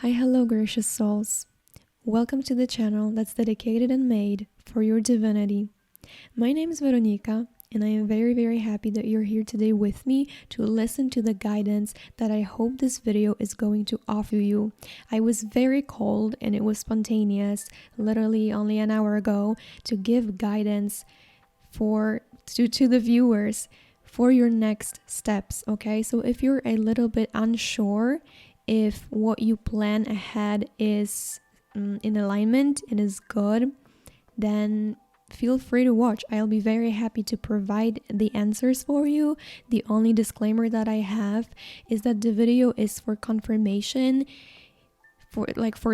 Hi, hello, gracious souls. Welcome to the channel that's dedicated and made for your divinity. My name is Veronica, and I am very, very happy that you're here today with me to listen to the guidance that I hope this video is going to offer you. I was very called, and it was spontaneous, literally only an hour ago, to give guidance to the viewers for your next steps, okay? So if you're a little bit unsure if what you plan ahead is in alignment and is good, then feel free to watch. I'll be very happy to provide the answers for you. The only disclaimer that I have is that the video is for confirmation, for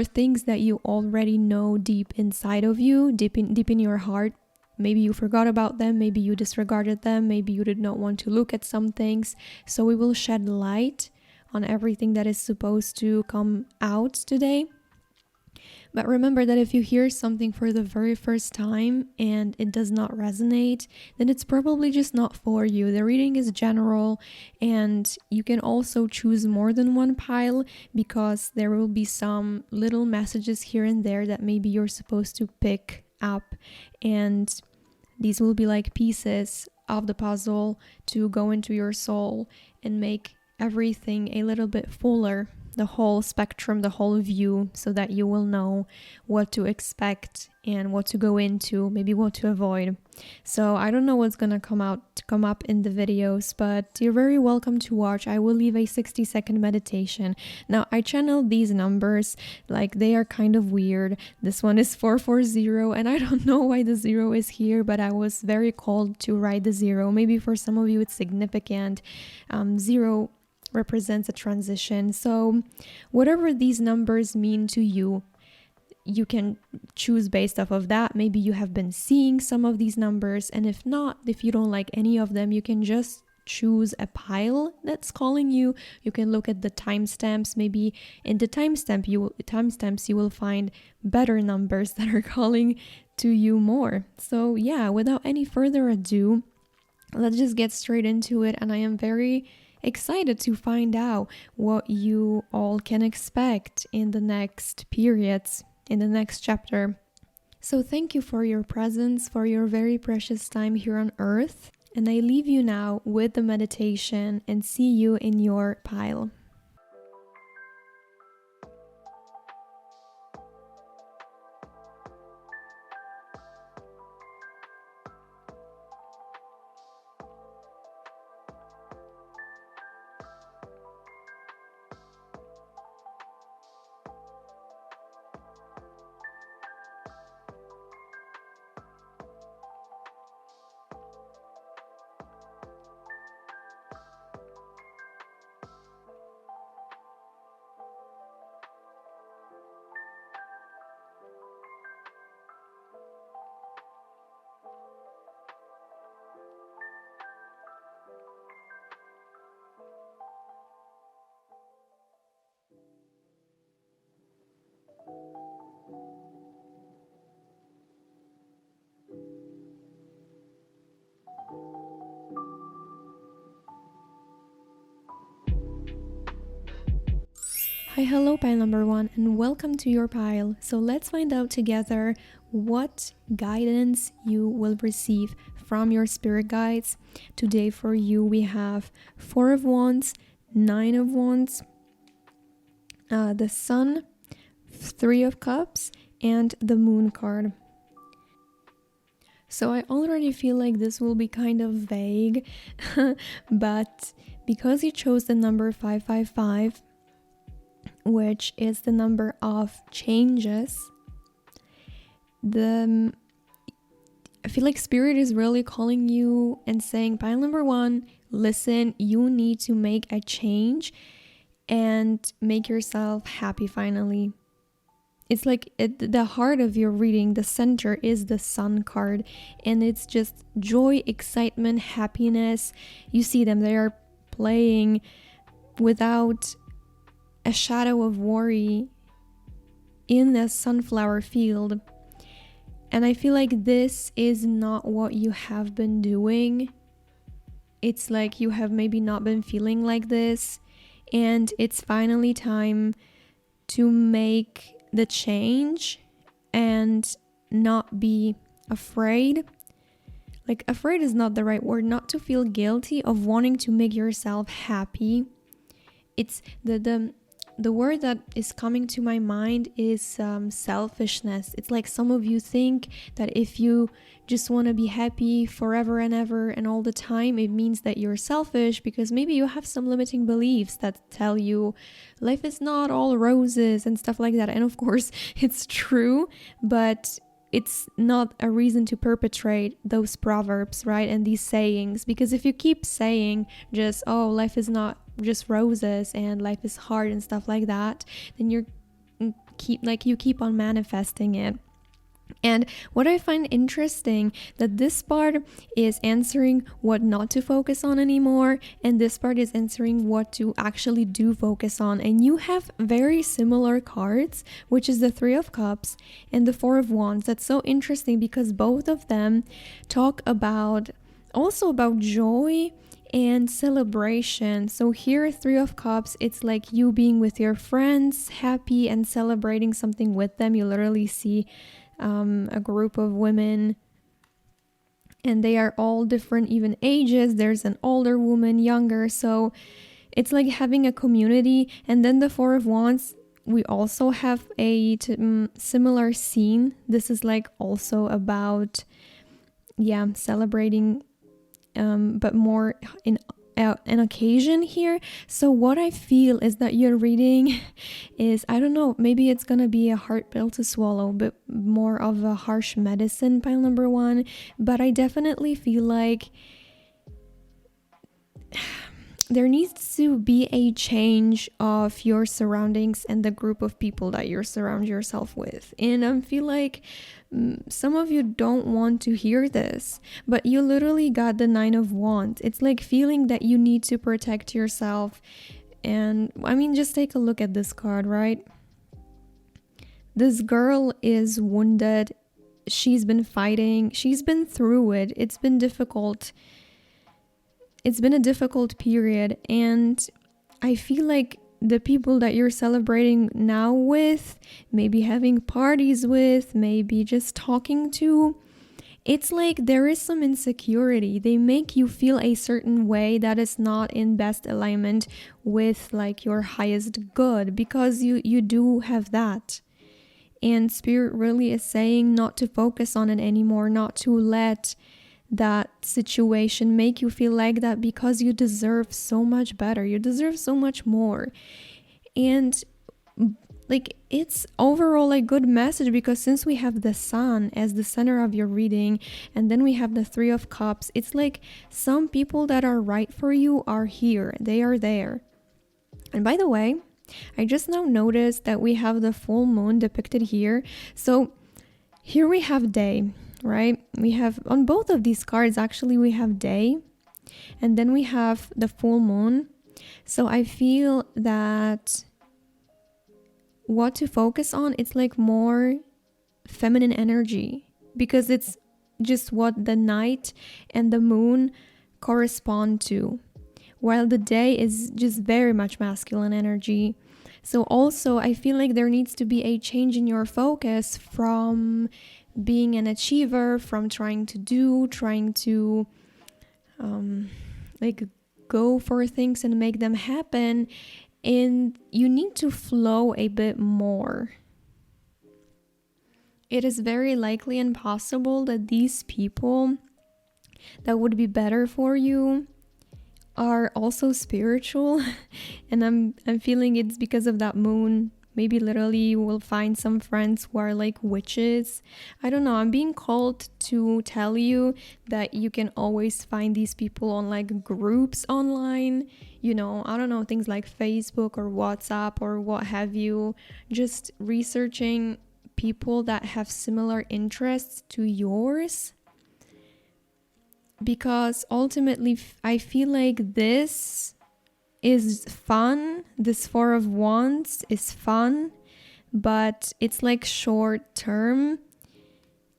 things that you already know deep inside of you, deep in your heart. Maybe you forgot about them, maybe you disregarded them, maybe you did not want to look at some things. So we will shed light on everything that is supposed to come out today. But remember that if you hear something for the very first time and it does not resonate, then it's probably just not for you. The reading is general, and you can also choose more than one pile because there will be some little messages here and there that maybe you're supposed to pick up, and these will be like pieces of the puzzle to go into your soul and make everything a little bit fuller, the whole spectrum, the whole view, so that you will know what to expect and what to go into, maybe what to avoid. So I don't know what's gonna come up in the videos, but you're very welcome to watch. I will leave a 60-second meditation. Now I channeled these numbers, like they are kind of weird. This one is 440, and I don't know why the 0 is here, but I was very called to write the 0. Maybe for some of you it's significant. 0 represents a transition. So whatever these numbers mean to you, you can choose based off of that. Maybe you have been seeing some of these numbers, and if not, if you don't like any of them, you can just choose a pile that's calling you. You can look at the timestamps. Maybe in the timestamps you will find better numbers that are calling to you more. So yeah, without any further ado, let's just get straight into it. And I am very excited to find out what you all can expect in the next periods, in the next chapter. So thank you for your presence, for your very precious time here on earth. And I leave you now with the meditation and see you in your pile. Hi, hello, pile number 1, and welcome to your pile. So let's find out together what guidance you will receive from your spirit guides. Today for you we have 4 of Wands, 9 of Wands, the Sun, 3 of Cups, and the Moon card. So I already feel like this will be kind of vague, but because you chose the number 555, which is the number of changes, I feel like Spirit is really calling you and saying, pile number 1, listen, you need to make a change and make yourself happy finally. It's like the heart of your reading, the center is the Sun card, and it's just joy, excitement, happiness. You see them, they are playing without a shadow of worry in the sunflower field. And I feel like this is not what you have been doing. It's like you have maybe not been feeling like this, and it's finally time to make the change and not be afraid. Like, afraid is not the right word. Not to feel guilty of wanting to make yourself happy. It's the word that is coming to my mind is selfishness. It's like some of you think that if you just want to be happy forever and ever and all the time, it means that you're selfish, because maybe you have some limiting beliefs that tell you life is not all roses and stuff like that. And of course, it's true, but it's not a reason to perpetrate those proverbs, right? And these sayings, because if you keep saying just, oh, life is not just roses and life is hard and stuff like that, then you keep on manifesting it. And what I find interesting, that this part is answering what not to focus on anymore, and this part is answering what to actually do focus on. And you have very similar cards, which is the Three of Cups and the Four of Wands. That's so interesting because both of them talk about joy and celebration. So here, Three of Cups, it's like you being with your friends, happy and celebrating something with them. You literally see a group of women, and they are all different, even ages. There's an older woman, younger, so it's like having a community. And then the Four of Wands, we also have a similar scene. This is like also about celebrating, but more in an occasion here. So what I feel is that your reading is, I don't know, maybe it's gonna be a hard pill to swallow, but more of a harsh medicine, pile number one. But I definitely feel like there needs to be a change of your surroundings and the group of people that you surround yourself with. And I feel like some of you don't want to hear this, but you literally got the Nine of Wands. It's like feeling that you need to protect yourself. And I mean, just take a look at this card, right? This girl is wounded. She's been fighting. She's been through it. It's been difficult. It's been a difficult period. And I feel like the people that you're celebrating now with, maybe having parties with, maybe just talking to, it's like there is some insecurity. They make you feel a certain way that is not in best alignment with like your highest good, because you do have that. And Spirit really is saying not to focus on it anymore, not to let that situation make you feel like that, because you deserve so much better. You deserve so much more. And like, it's overall a good message, because since we have the Sun as the center of your reading, and then we have the Three of Cups, it's like some people that are right for you are here. They are there. And by the way, I just now noticed that we have the full moon depicted here. So here we have day, right? We have on both of these cards, actually, we have day, and then we have the full moon. So I feel that what to focus on, it's like more feminine energy, because it's just what the night and the moon correspond to, while the day is just very much masculine energy. So also I feel like there needs to be a change in your focus from being an achiever, from trying to like go for things and make them happen, and you need to flow a bit more. It is very likely and possible that these people that would be better for you are also spiritual. And I'm feeling it's because of that moon. Maybe literally you will find some friends who are like witches. I don't know. I'm being called to tell you that you can always find these people on like groups online. You know, I don't know, things like Facebook or WhatsApp or what have you. Just researching people that have similar interests to yours. Because ultimately, I feel like this is fun. This Four of Wands is fun, but it's like short term.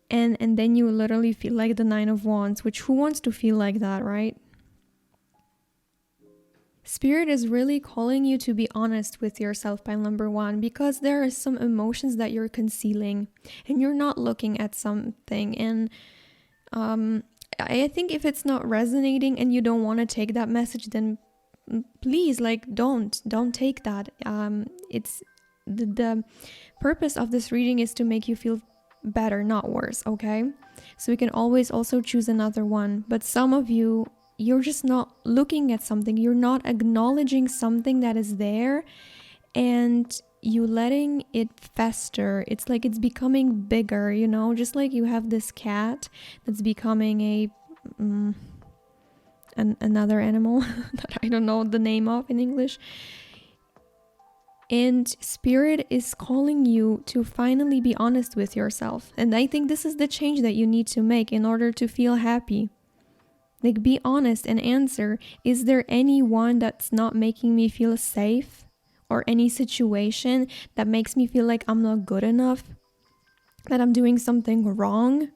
And then you literally feel like the Nine of Wands, which who wants to feel like that, right? Spirit is really calling you to be honest with yourself, pile number one, because there are some emotions that you're concealing and you're not looking at something. And I think if it's not resonating and you don't want to take that message, then please, like, don't take that. It's the purpose of this reading is to make you feel better, not worse, okay? So you can always also choose another one. But some of you, you're just not looking at something, you're not acknowledging something that is there, and you letting it fester. It's like it's becoming bigger, you know, just like you have this cat that's becoming another animal that I don't know the name of in English. And Spirit is calling you to finally be honest with yourself. And I think this is the change that you need to make in order to feel happy. Like, be honest and answer, is there anyone that's not making me feel safe? Or any situation that makes me feel like I'm not good enough? That I'm doing something wrong?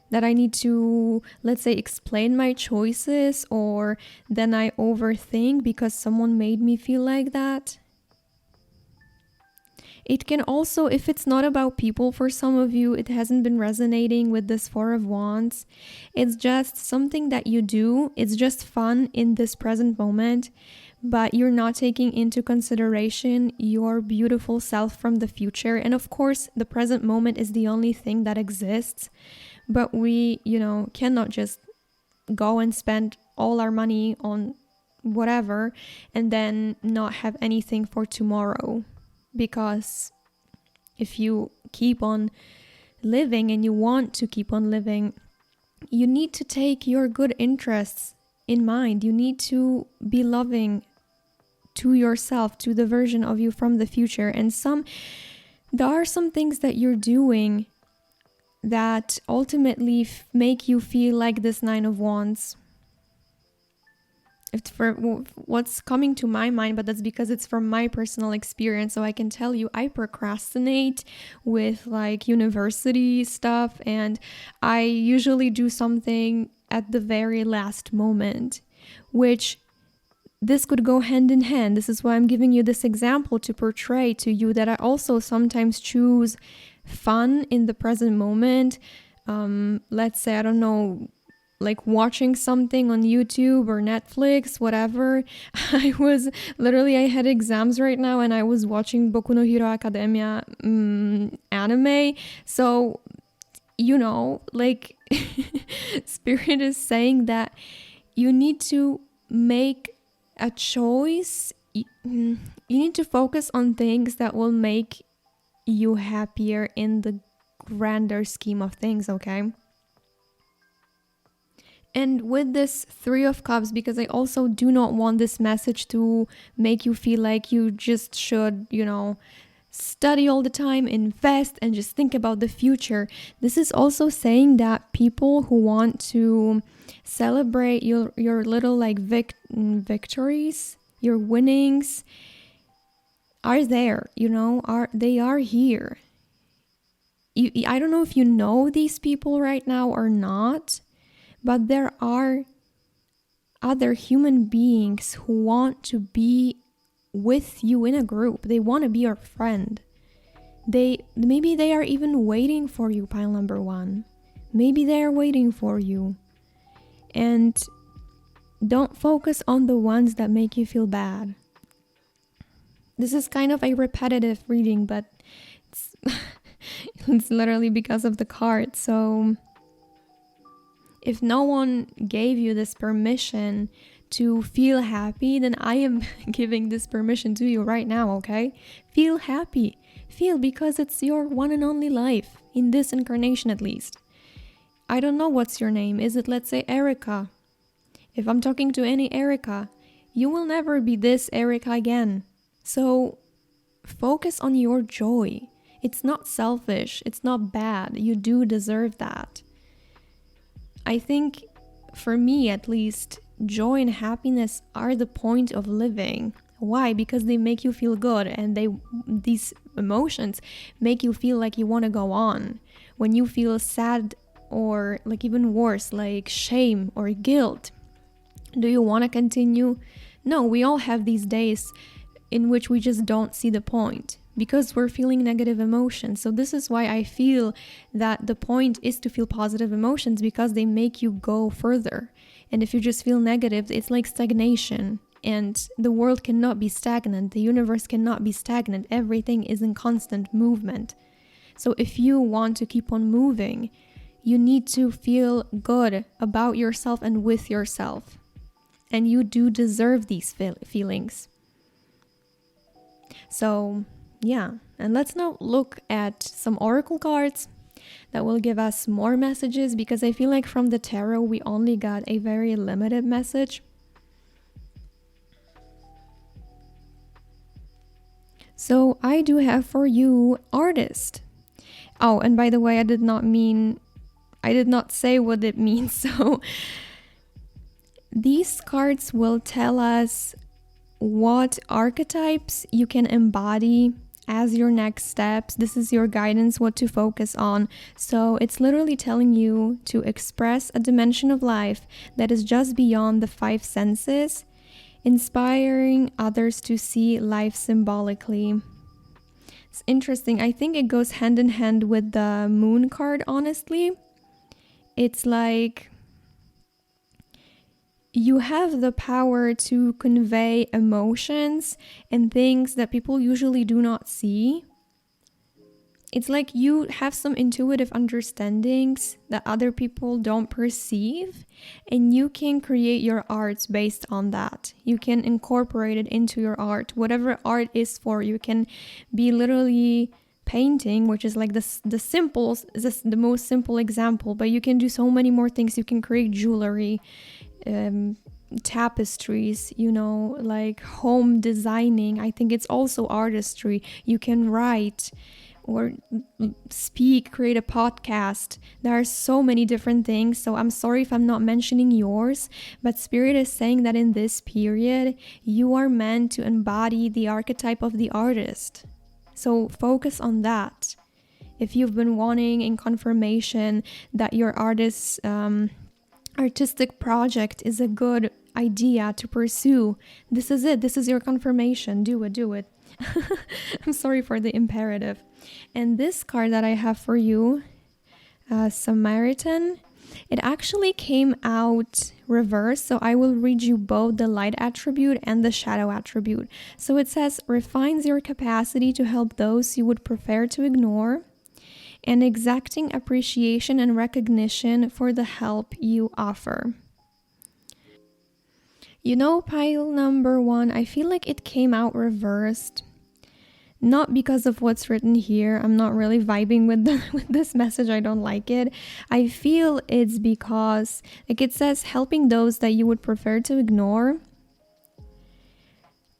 That I need to, let's say, explain my choices, or then I overthink because someone made me feel like that? It can also, if it's not about people, for some of you, it hasn't been resonating with this Four of Wands. It's just something that you do. It's just fun in this present moment, but you're not taking into consideration your beautiful self from the future. And of course, the present moment is the only thing that exists, but we, cannot just go and spend all our money on whatever and then not have anything for tomorrow. Because if you keep on living and you want to keep on living, you need to take your good interests in mind. You need to be loving to yourself, to the version of you from the future. And there are some things that you're doing that ultimately make you feel like this Nine of Wands. It's for what's coming to my mind, but that's because it's from my personal experience. So I can tell you, I procrastinate with like university stuff, and I usually do something at the very last moment, which this could go hand in hand. This is why I'm giving you this example to portray to you that I also sometimes choose fun in the present moment. Let's say, I don't know, like watching something on YouTube or Netflix, whatever. I had exams right now and I was watching Boku no Hero Academia anime. So, like Spirit is saying that you need to make a choice. You need to focus on things that will make you happier in the grander scheme of things, okay? And with this Three of Cups, because I also do not want this message to make you feel like you just should, study all the time, invest, and just think about the future. This is also saying that people who want to celebrate your little like victories, your winnings, are there, they are here. I don't know if you know these people right now or not, but there are other human beings who want to be with you in a group. They want to be your friend. Maybe they are even waiting for you, pile number one. Maybe they are waiting for you. And don't focus on the ones that make you feel bad. This is kind of a repetitive reading, but it's literally because of the card. So if no one gave you this permission to feel happy, then I am giving this permission to you right now, okay? Feel happy. Feel, because it's your one and only life, in this incarnation at least. I don't know what's your name. Is it, let's say, Erica? If I'm talking to any Erica, you will never be this Erica again. So focus on your joy. It's not selfish. It's not bad. You do deserve that. I think, for me at least, joy and happiness are the point of living. Why? Because they make you feel good, and these emotions make you feel like you want to go on. When you feel sad, or like even worse, like shame or guilt, do you want to continue? No, we all have these days in which we just don't see the point because we're feeling negative emotions. So this is why I feel that the point is to feel positive emotions, because they make you go further. And if you just feel negative, it's like stagnation. And the world cannot be stagnant. The universe cannot be stagnant. Everything is in constant movement. So if you want to keep on moving, you need to feel good about yourself and with yourself. And you do deserve these feelings. So, yeah. And let's now look at some oracle cards that will give us more messages, because I feel like from the tarot, we only got a very limited message. So I do have for you artist. Oh, and by the way, I did not say what it means. So these cards will tell us what archetypes you can embody as your next steps. This is your guidance, what to focus on. So it's literally telling you to express a dimension of life that is just beyond the five senses, inspiring others to see life symbolically. It's interesting. I think it goes hand in hand with the moon card, honestly. It's like you have the power to convey emotions and things that people usually do not see. It's like you have some intuitive understandings that other people don't perceive, and you can create your art based on that. You can incorporate it into your art, whatever art is for you. Can be literally painting, which is like the most simple example, but you can do so many more things. You can create jewelry, tapestries, like home designing. I think it's also artistry. You can write or speak, create a podcast. There are so many different things. So I'm sorry if I'm not mentioning yours, but Spirit is saying that in this period, you are meant to embody the archetype of the artist. So focus on that. If you've been wanting in confirmation that your artist's artistic project is a good idea to pursue, this is it. This is your confirmation. Do it. I'm sorry for the imperative. And this card that I have for you, Samaritan, it actually came out reversed. So I will read you both the light attribute and the shadow attribute. So it says, refines your capacity to help those you would prefer to ignore, and exacting appreciation and recognition for the help you offer. Pile number 1, I feel like it came out reversed. Not because of what's written here. I'm not really vibing with this message. I don't like it. I feel it's because, like it says, helping those that you would prefer to ignore.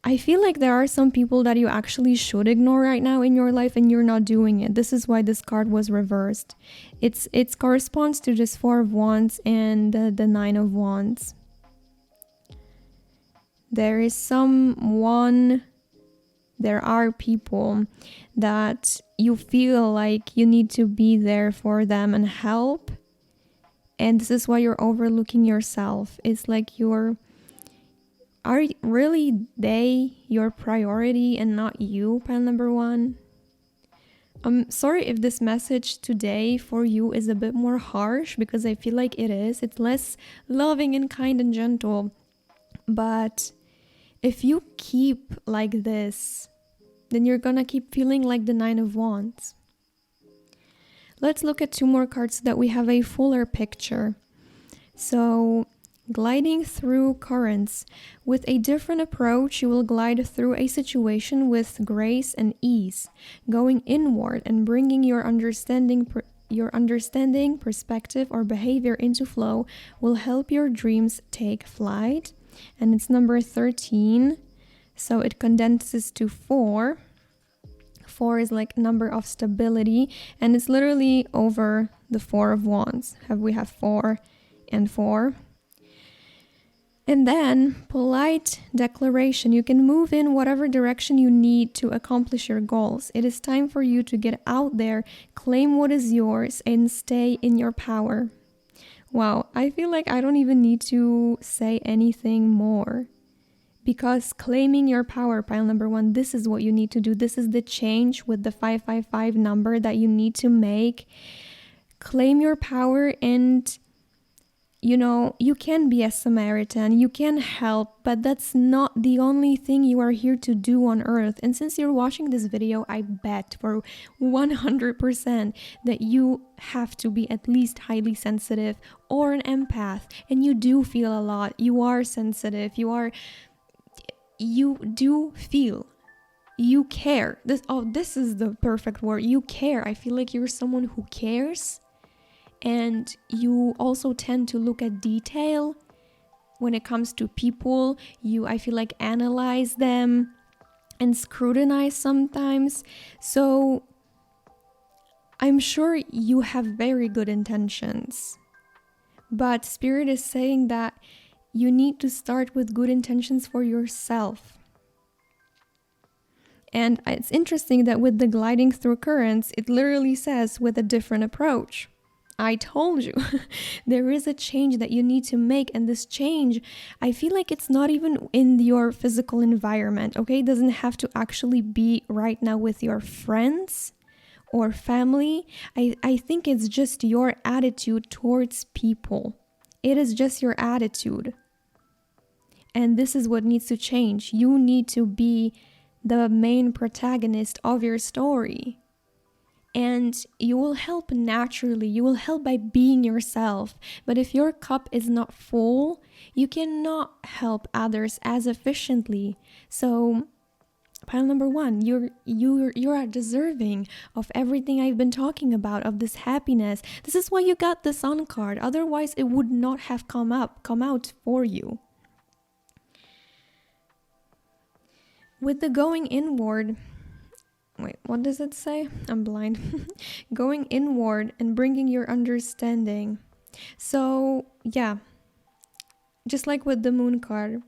I feel like there are some people that you actually should ignore right now in your life, and you're not doing it. This is why this card was reversed. It corresponds to this 4 of Wands and the 9 of Wands. There are people that you feel like you need to be there for them and help. And this is why you're overlooking yourself. It's like are really they your priority and not you, pile number 1? I'm sorry if this message today for you is a bit more harsh, because I feel like it is. It's less loving and kind and gentle. But if you keep like this, then you're gonna keep feeling like the 9 of Wands. Let's look at 2 more cards so that we have a fuller picture. So, gliding through currents. With a different approach, you will glide through a situation with grace and ease, going inward and bringing your understanding, perspective, or behavior into flow will help your dreams take flight. And it's number 13, so it condenses to 4. 4 is like number of stability, and it's literally over the 4 of Wands. We have 4 and 4. And then polite declaration. You can move in whatever direction you need to accomplish your goals. It is time for you to get out there, claim what is yours, and stay in your power. Wow, I feel like I don't even need to say anything more, Because claiming your power, pile number 1, this is what you need to do. This is the change with the 555 number that you need to make. Claim your power, and you can be a Samaritan, you can help, but that's not the only thing you are here to do on earth. And since you're watching this video, I bet for 100% that you have to be at least highly sensitive or an empath, and you do feel a lot. You are sensitive, you do feel, you care. This is the perfect word. You care. I feel like you're someone who cares. And you also tend to look at detail when it comes to people. I feel like analyze them and scrutinize sometimes. So I'm sure you have very good intentions. But Spirit is saying that you need to start with good intentions for yourself. And it's interesting that with the gliding through currents, it literally says with a different approach. I told you, there is a change that you need to make. And this change, I feel like it's not even in your physical environment, okay? It doesn't have to actually be right now with your friends or family. I think it's just your attitude towards people. It is just your attitude. And this is what needs to change. You need to be the main protagonist of your story. And you will help naturally. You will help by being yourself. But if your cup is not full, you cannot help others as efficiently. So, pile number 1, you're deserving of everything I've been talking about, of this happiness. This is why you got the Sun card. Otherwise, it would not have come out for you. With the going inward. Wait, what does it say? I'm blind. Going inward and bringing your understanding. So, yeah, just like with the Moon card,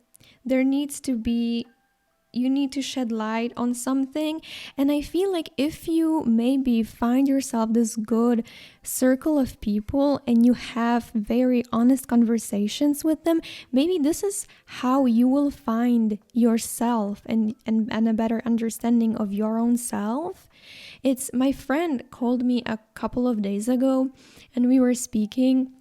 you need to shed light on something. And I feel like if you maybe find yourself this good circle of people and you have very honest conversations with them, maybe this is how you will find yourself and a better understanding of your own self. My friend called me a couple of days ago and we were speaking.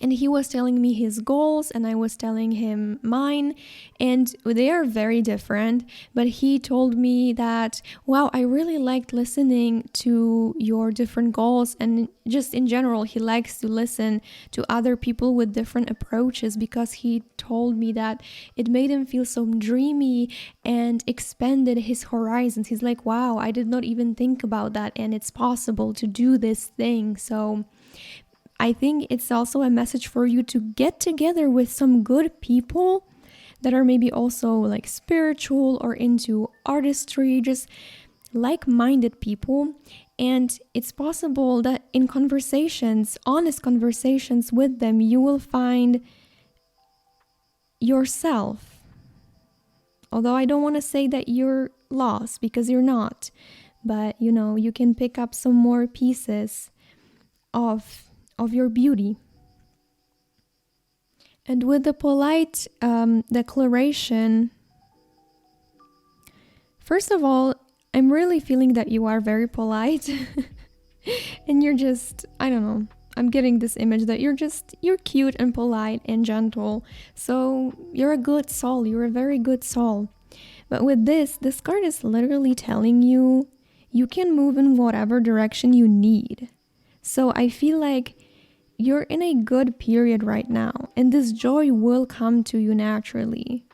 And he was telling me his goals and I was telling him mine, and they are very different. But he told me that, wow, I really liked listening to your different goals. And just in general, he likes to listen to other people with different approaches, because he told me that it made him feel so dreamy and expanded his horizons. He's like, wow, I did not even think about that, and it's possible to do this thing. So I think it's also a message for you to get together with some good people that are maybe also like spiritual or into artistry, just like-minded people. And it's possible that in conversations, honest conversations with them, you will find yourself. Although I don't want to say that you're lost, because you're not. But, you can pick up some more pieces of your beauty. And with the polite declaration, first of all, I'm really feeling that you are very polite and you're just, I don't know, I'm getting this image that you're cute and polite and gentle. So you're a good soul. You're a very good soul. But with this card is literally telling you, you can move in whatever direction you need. So I feel like you're in a good period right now, and this joy will come to you naturally,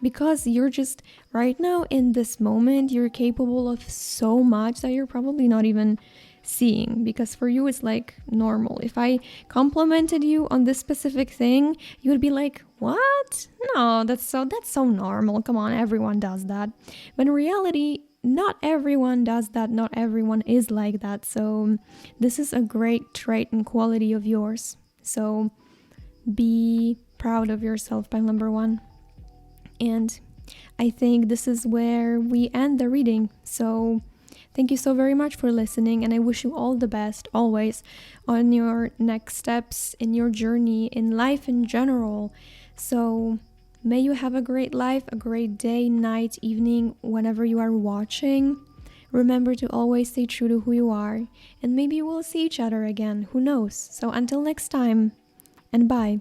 because you're just right now in this moment, you're capable of so much that you're probably not even seeing, because for you it's like normal. If I complimented you on this specific thing, you would be like, what? No, that's so normal. Come on, everyone does that. But in reality, not everyone does that. Not everyone is like that. So this is a great trait and quality of yours. So be proud of yourself, by number 1. And I think this is where we end the reading. So thank you so very much for listening, and I wish you all the best always on your next steps in your journey in life in general. So May you have a great life, a great day, night, evening, whenever you are watching. Remember to always stay true to who you are, and maybe we'll see each other again. Who knows? So until next time, and bye.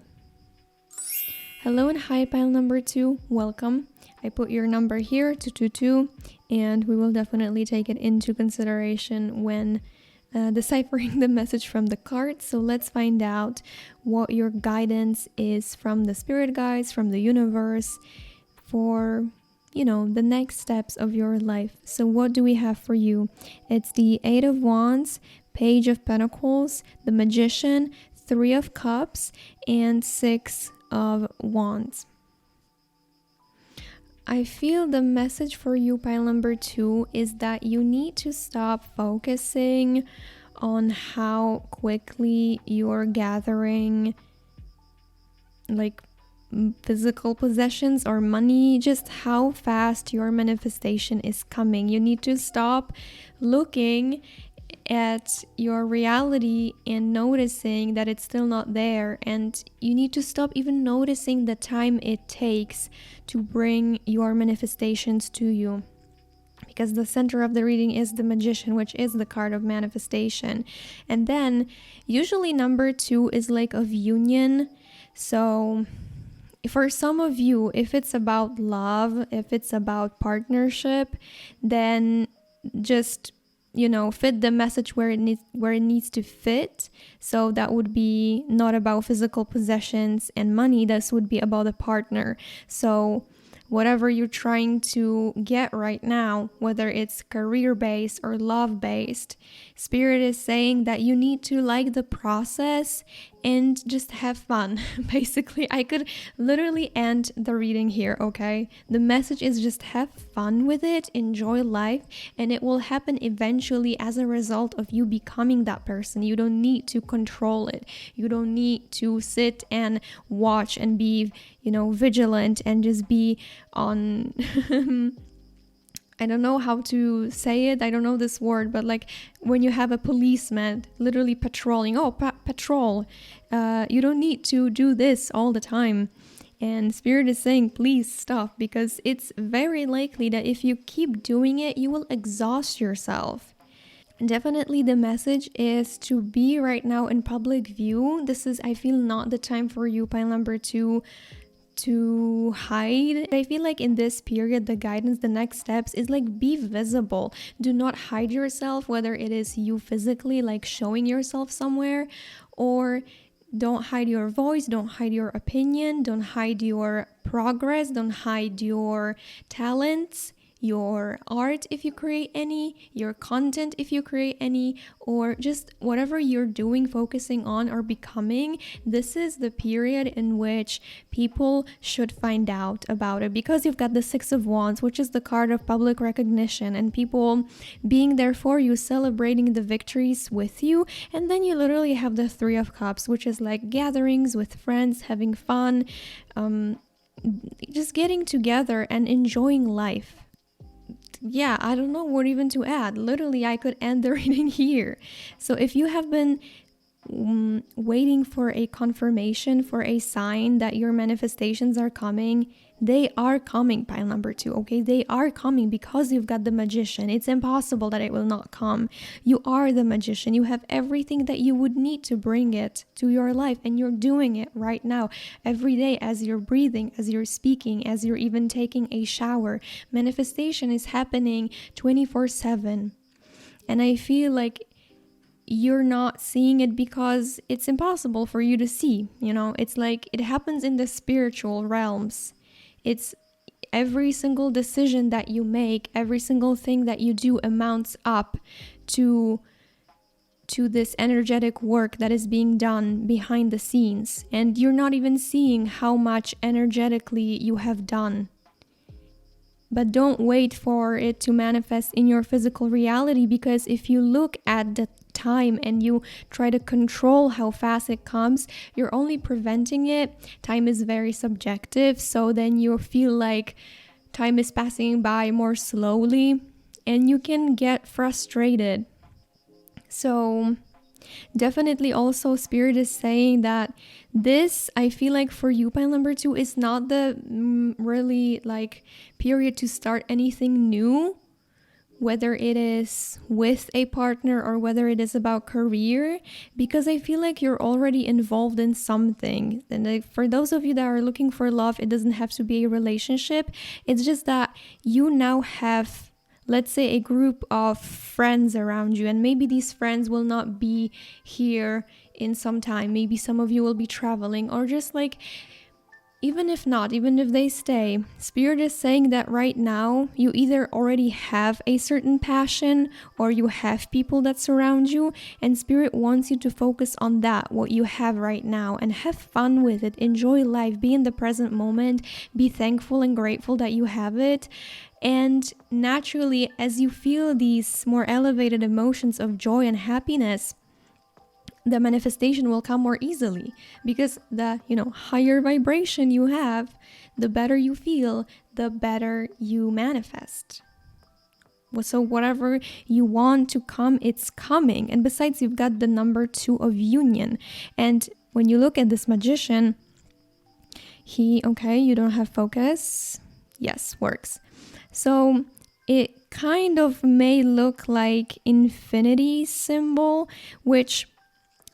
Hello and hi, pile number 2. Welcome. I put your number here, 222, and we will definitely take it into consideration when deciphering the message from the cards. So let's find out what your guidance is from the spirit guides, from the universe, for the next steps of your life. So what do we have for you? It's the 8 of Wands, Page of Pentacles, the Magician, 3 of Cups, and 6 of Wands. I feel the message for you, pile number 2, is that you need to stop focusing on how quickly you're gathering physical possessions or money, just how fast your manifestation is coming. You need to stop looking at your reality and noticing that it's still not there, and you need to stop even noticing the time it takes to bring your manifestations to you, because the center of the reading is the Magician, which is the card of manifestation. And then usually number 2 is of union. So for some of you, if it's about love, if it's about partnership, then just fit the message where it needs to fit. So that would be not about physical possessions and money. This would be about a partner. So whatever you're trying to get right now, whether it's career-based or love-based, Spirit is saying that you need to like the process and just have fun. Basically, I could literally end the reading here, okay? The message is just have fun with it, enjoy life, and it will happen eventually as a result of you becoming that person. You don't need to control it. You don't need to sit and watch and be, vigilant and just be on I don't know how to say it. I don't know this word, but when you have a policeman literally patrolling, patrol. You don't need to do this all the time. And Spirit is saying, please stop, because it's very likely that if you keep doing it, you will exhaust yourself. Definitely the message is to be right now in public view. This is, I feel, not the time for you, pile number 2, to hide. I feel in this period, the guidance, the next steps is be visible. Do not hide yourself, whether it is you physically showing yourself somewhere, or don't hide your voice, don't hide your opinion, don't hide your progress, don't hide your talents, your art if you create any, your content if you create any, or just whatever you're doing, focusing on or becoming. This is the period in which people should find out about it, because you've got the 6 of Wands, which is the card of public recognition and people being there for you, celebrating the victories with you. And then you literally have the 3 of Cups, which is gatherings with friends, having fun, just getting together and enjoying life. Yeah, I don't know what even to add. Literally, I could end the reading here. So if you have been waiting for a confirmation, for a sign that your manifestations are coming, they are coming, pile number 2, okay? They are coming because you've got the Magician. It's impossible that it will not come. You are the Magician. You have everything that you would need to bring it to your life, and you're doing it right now, every day, as you're breathing, as you're speaking, as you're even taking a shower. Manifestation is happening 24/7. And I feel you're not seeing it because it's impossible for you to see. It's it happens in the spiritual realms. It's every single decision that you make, every single thing that you do amounts up to this energetic work that is being done behind the scenes. And you're not even seeing how much energetically you have done. But don't wait for it to manifest in your physical reality, because if you look at the time and you try to control how fast it comes, you're only preventing it. Time is very subjective, so then you feel time is passing by more slowly and you can get frustrated. So Definitely also Spirit is saying that this, I feel like for you, pile number 2, is not the really like period to start anything new, whether it is with a partner or whether it is about career, because I feel like you're already involved in something. And for those of you that are looking for love, it doesn't have to be a relationship. It's just that you now have, let's say, a group of friends around you, and maybe these friends will not be here in some time. Maybe some of you will be traveling, or just like, even if not, even if they stay, Spirit is saying that right now you either already have a certain passion or you have people that surround you, and Spirit wants you to focus on that, what you have right now, and have fun with it. Enjoy life, be in the present moment, be thankful and grateful that you have it. And naturally, as you feel these more elevated emotions of joy and happiness, the manifestation will come more easily, because the higher vibration you have, the better you feel, the better you manifest. So whatever you want to come, it's coming. And besides, you've got the number 2 of union. And when you look at this magician, you don't have focus. Yes, works. So it kind of may look like infinity symbol, which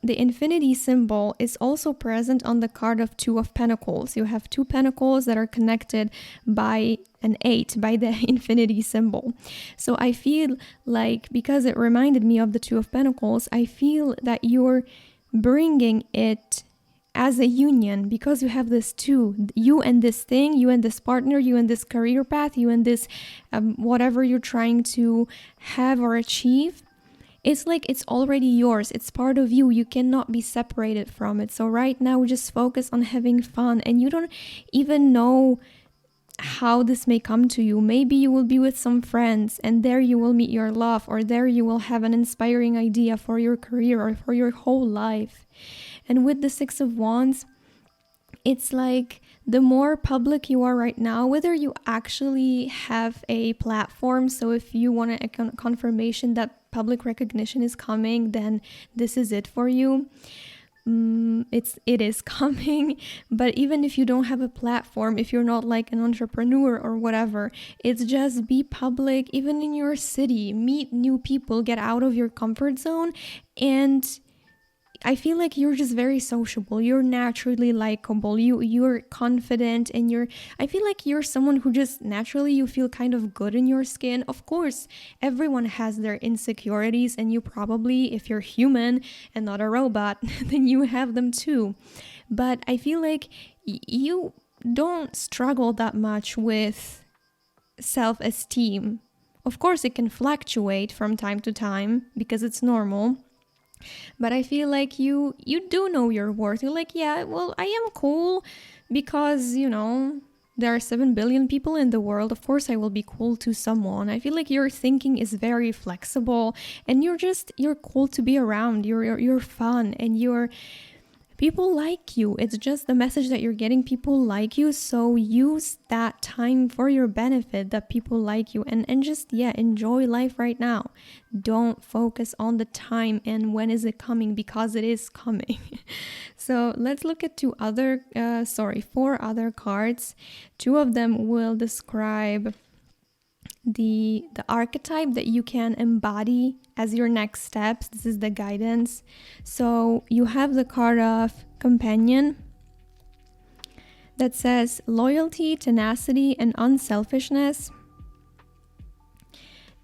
the infinity symbol is also present on the card of 2 of Pentacles. You have 2 pentacles that are connected by an 8, by the infinity symbol. So I feel like, because it reminded me of the 2 of Pentacles, I feel that you're bringing it as a union, because you have this 2, you and this thing, you and this partner, you and this career path, you and this whatever you're trying to have or achieve. It's like it's already yours. It's part of you. You cannot be separated from it. So right now, just focus on having fun. And you don't even know how this may come to you. Maybe you will be with some friends and there you will meet your love, or there you will have an inspiring idea for your career or for your whole life. And with the 6 of Wands, it's like the more public you are right now, whether you actually have a platform, so if you want a confirmation that public recognition is coming, then this is it for you. It is coming. But even if you don't have a platform, if you're not like an entrepreneur or whatever, it's just be public, even in your city, meet new people, get out of your comfort zone. And I feel like you're just very sociable. You're naturally likable. You're confident, and I feel like you're someone who just naturally, you feel kind of good in your skin. Of course, everyone has their insecurities, and you probably, if you're human and not a robot, then you have them too. But I feel like you don't struggle that much with self-esteem. Of course, it can fluctuate from time to time because it's normal. But I feel like you do know your worth. You're like, yeah, well, I am cool because, there are 7 billion people in the world. Of course, I will be cool to someone. I feel like your thinking is very flexible, and you're cool to be around. You're fun, and people like you. It's just the message that you're getting. People like you, so use that time for your benefit, that people like you, and just enjoy life right now. Don't focus on the time and when is it coming, because it is coming. So let's look at 4 other cards. 2 of them will describe the archetype that you can embody as your next steps. This is the guidance. So you have the card of Companion that says loyalty, tenacity, and unselfishness.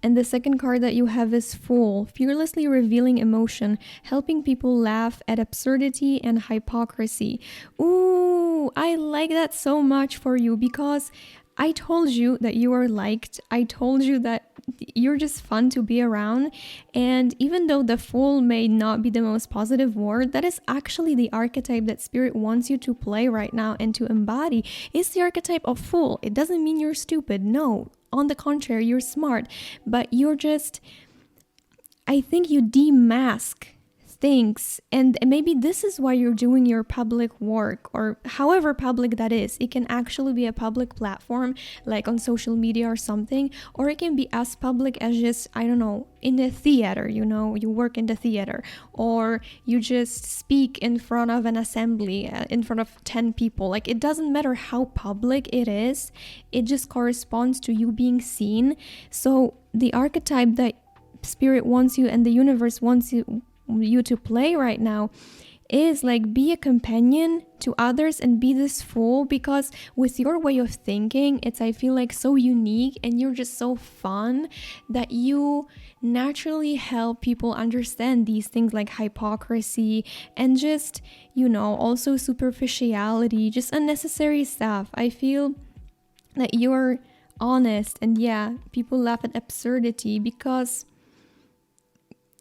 And the second card that you have is Fool, fearlessly revealing emotion, helping people laugh at absurdity and hypocrisy. Ooh, I like that so much for you, because I told you that you are liked. I told you that you're just fun to be around. And even though the Fool may not be the most positive word, that is actually the archetype that Spirit wants you to play right now and to embody. It's the archetype of Fool. It doesn't mean you're stupid. No, on the contrary, you're smart. But you're just, I think you demask things, and maybe this is why you're doing your public work, or however public that is. It can actually be a public platform, like on social media or something, or it can be as public as just, I don't know, in the theater, you know, you work in the theater, or you just speak in front of an assembly, in front of 10 people. Like, it doesn't matter how public it is, it just corresponds to you being seen. So the archetype that spirit wants you and the universe wants you to play right now is like, be a companion to others and be this fool, because with your way of thinking, it's, I feel like, so unique, and you're just so fun that you naturally help people understand these things like hypocrisy and just, you know, also superficiality, just unnecessary stuff. I feel that you're honest, and yeah, people laugh at absurdity because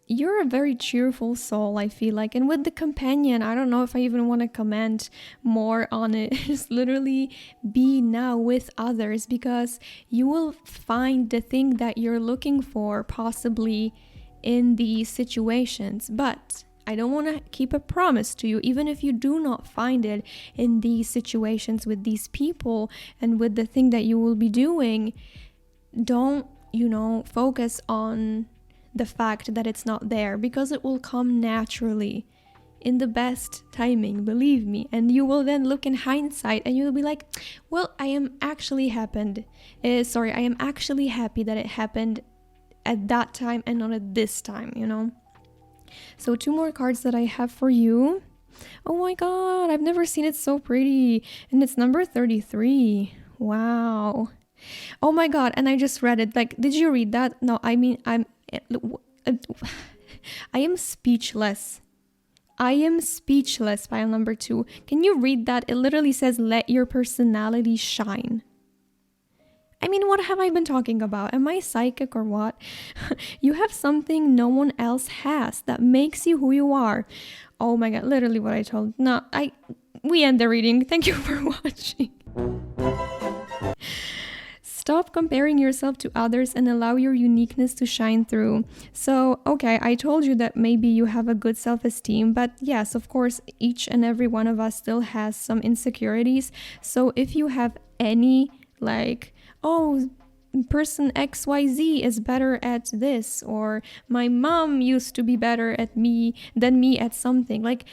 you're a very cheerful soul, I feel like. And with the companion, I don't know if I even want to comment more on it. Just literally be now with others, because you will find the thing that you're looking for possibly in these situations. But I don't want to keep a promise to you, even if you do not find it in these situations with these people and with the thing that you will be doing. Don't, you know, focus on the fact that it's not there, because it will come naturally in the best timing, believe me. And you will then look in hindsight and you'll be like, well, I am actually happy that it happened at that time and not at this time, you know. So 2 more cards that I have for you. Oh my god, I've never seen it so pretty. And it's number 33. Wow. Oh my god, and I just read it. Like, did you read that? No, I mean, I am speechless. I am speechless, pile number 2. Can you read that? It literally says, let your personality shine. I mean, what have I been talking about? Am I psychic or what? You have something no one else has that makes you who you are. Oh my god, literally what I told. No, we end the reading. Thank you for watching. Stop comparing yourself to others and allow your uniqueness to shine through. So, okay, I told you that maybe you have a good self-esteem, but yes, of course, each and every one of us still has some insecurities. So if you have any, like, oh, person XYZ is better at this, or my mom used to be better at than me at something, like,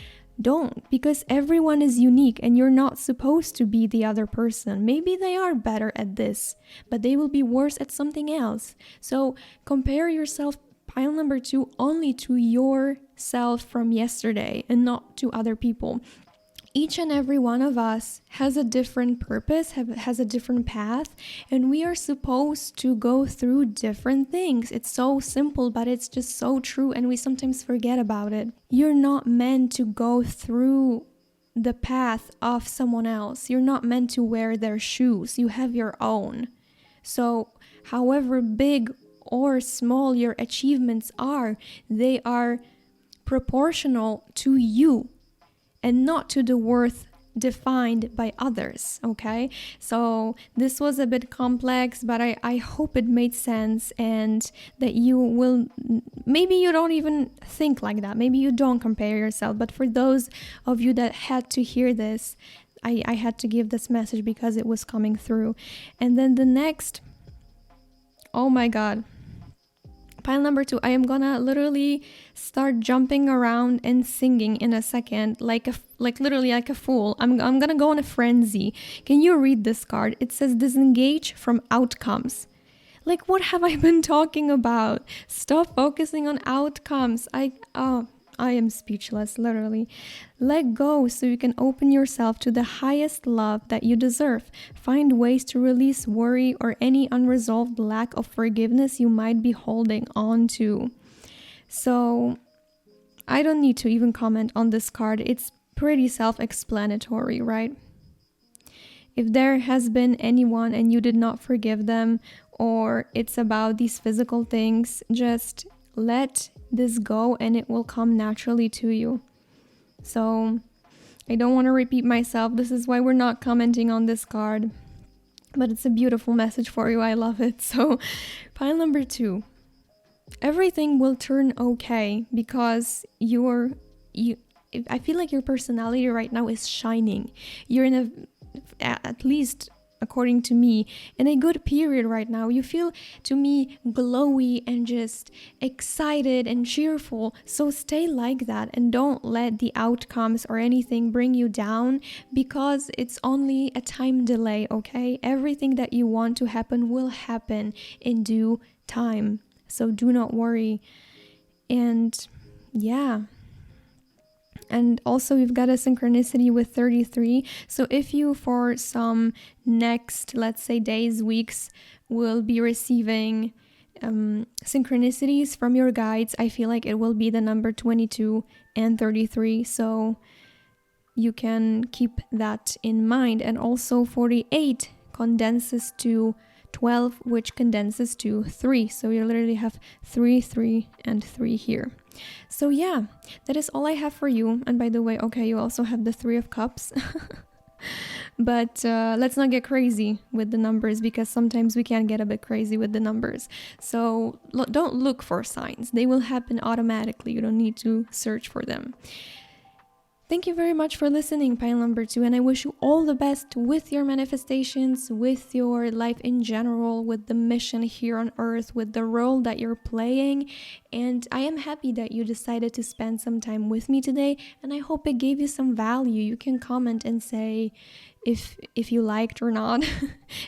don't, because everyone is unique and you're not supposed to be the other person. Maybe they are better at this, but they will be worse at something else. So compare yourself, pile number 2, only to yourself from yesterday and not to other people. Each and every one of us has a different purpose, has a different path, and we are supposed to go through different things. It's so simple, but it's just so true, and we sometimes forget about it. You're not meant to go through the path of someone else. You're not meant to wear their shoes. You have your own. So, however big or small your achievements are, they are proportional to you, and not to the worth defined by others, okay? So this was a bit complex, but I hope it made sense, and that you will, maybe you don't even think like that. Maybe you don't compare yourself, but for those of you that had to hear this, I had to give this message because it was coming through. And then the next, oh my God. Pile number 2, I am gonna literally start jumping around and singing in a second, literally like a fool. I'm gonna go on a frenzy. Can you read this card? It says, disengage from outcomes. Like, what have I been talking about? Stop focusing on outcomes. I am speechless, literally. Let go so you can open yourself to the highest love that you deserve. Find ways to release worry or any unresolved lack of forgiveness you might be holding on to. So, I don't need to even comment on this card. It's pretty self-explanatory, right? If there has been anyone and you did not forgive them, or it's about these physical things, just let this go and it will come naturally to you. So I don't want to repeat myself. This is why we're not commenting on this card, but it's a beautiful message for you. I love it. So pile number 2, everything will turn okay because I feel like your personality right now is shining. You're in at least according to me, in a good period right now. You feel, to me, glowy and just excited and cheerful. So stay like that and don't let the outcomes or anything bring you down, because it's only a time delay, okay? Everything that you want to happen will happen in due time. So do not worry. And yeah. And also we've got a synchronicity with 33. So if you, for some next, let's say, days, weeks, will be receiving synchronicities from your guides, I feel like it will be the number 22 and 33. So you can keep that in mind. And also 48 condenses to 12, which condenses to 3. So you literally have 3, 3, and 3 here. So yeah, that is all I have for you. And by the way, okay, you also have the 3 of Cups. But let's not get crazy with the numbers, because sometimes we can get a bit crazy with the numbers. So don't look for signs. They will happen automatically. You don't need to search for them. Thank you very much for listening, pile number 2, and I wish you all the best with your manifestations, with your life in general, with the mission here on Earth, with the role that you're playing. And I am happy that you decided to spend some time with me today, and I hope it gave you some value. You can comment and say if you liked or not.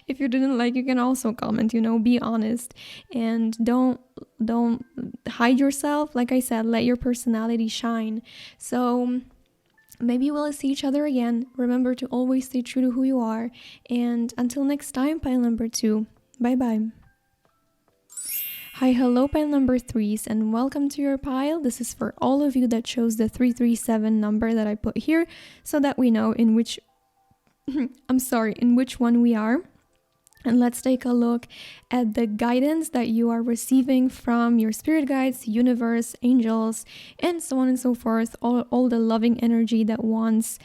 If you didn't like, you can also comment, be honest. And don't hide yourself. Like I said, let your personality shine. So maybe we'll see each other again. Remember to always stay true to who you are. And until next time, pile number 2. Bye-bye. Hi, hello, pile number 3s, and welcome to your pile. This is for all of you that chose the 337 number that I put here, so that we know in which one we are. And let's take a look at the guidance that you are receiving from your spirit guides, universe, angels, and so on and so forth. All the loving energy that wants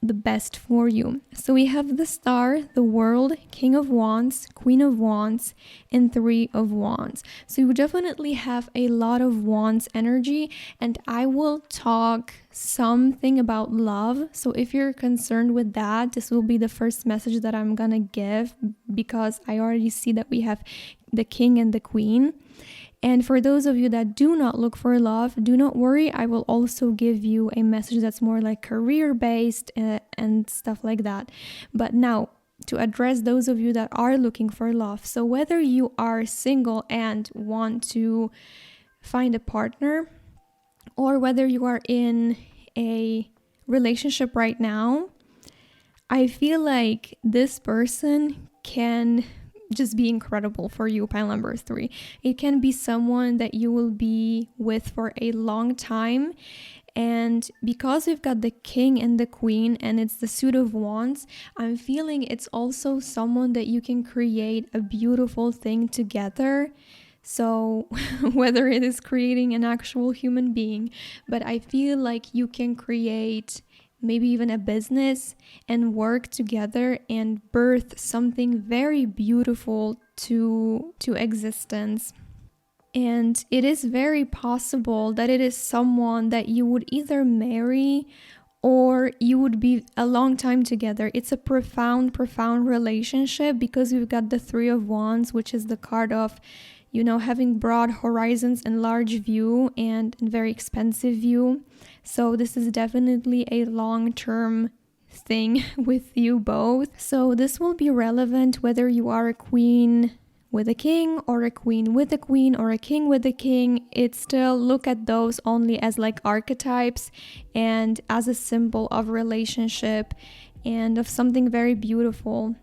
the best for you. So we have the Star, the World, King of Wands, Queen of Wands, and 3 of Wands. So you definitely have a lot of Wands energy, and I will talk something about love. So if you're concerned with that, this will be the first message that I'm gonna give, because I already see that we have the King and the Queen. And for those of you that do not look for love, do not worry. I will also give you a message that's more like career-based and stuff like that. But now, to address those of you that are looking for love. So whether you are single and want to find a partner, or whether you are in a relationship right now, I feel like this person can just be incredible for you, pile number 3. It can be someone that you will be with for a long time. And because we've got the King and the Queen, and it's the Suit of Wands, I'm feeling it's also someone that you can create a beautiful thing together. So whether it is creating an actual human being, but I feel like you can create maybe even a business and work together and birth something very beautiful to existence. And it is very possible that it is someone that you would either marry or you would be a long time together. It's a profound relationship, because we've got the 3 of Wands, which is the card of having broad horizons and large view and very expensive view. So this is definitely a long-term thing with you both. So this will be relevant whether you are a queen with a king, or a queen with a queen, or a king with a king. It's still, look at those only as like archetypes and as a symbol of relationship and of something very beautiful.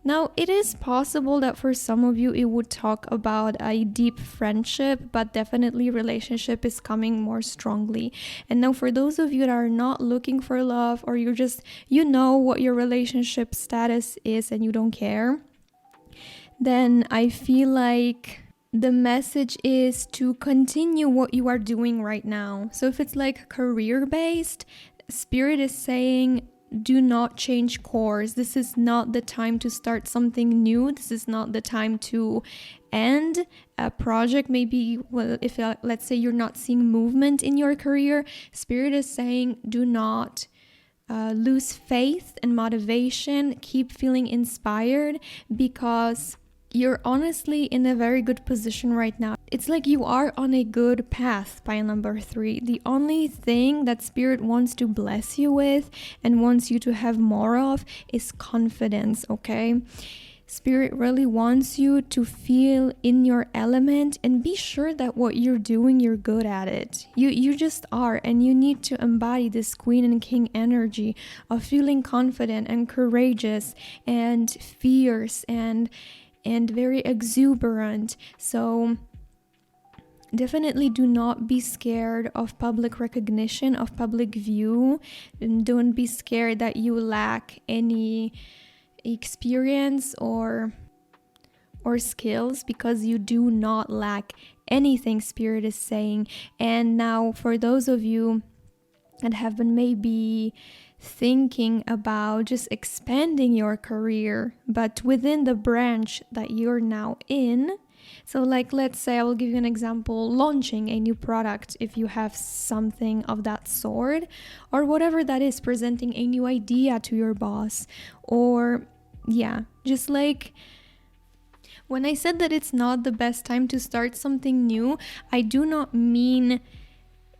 Now, it is possible that for some of you it would talk about a deep friendship, but definitely relationship is coming more strongly. And now for those of you that are not looking for love, or you're just, what your relationship status is and you don't care, then I feel like the message is to continue what you are doing right now. So if it's like career-based, Spirit is saying do not change course. This is not the time to start something new. This is not the time to end a project. Maybe, well, if let's say you're not seeing movement in your career, Spirit is saying do not lose faith and motivation. Keep feeling inspired, because you're honestly in a very good position right now. It's like you are on a good path, pile number 3. The only thing that Spirit wants to bless you with and wants you to have more of is confidence, okay? Spirit really wants you to feel in your element and be sure that what you're doing, you're good at it. You just are, and you need to embody this Queen and King energy of feeling confident and courageous and fierce and very exuberant. So definitely do not be scared of public recognition, of public view, and don't be scared that you lack any experience or skills, because you do not lack anything, Spirit is saying. And now for those of you that have been maybe thinking about just expanding your career, but within the branch that you're now in. So like, let's say, I will give you an example, launching a new product, if you have something of that sort, or whatever that is, presenting a new idea to your boss, or just like, when I said that it's not the best time to start something new, I do not mean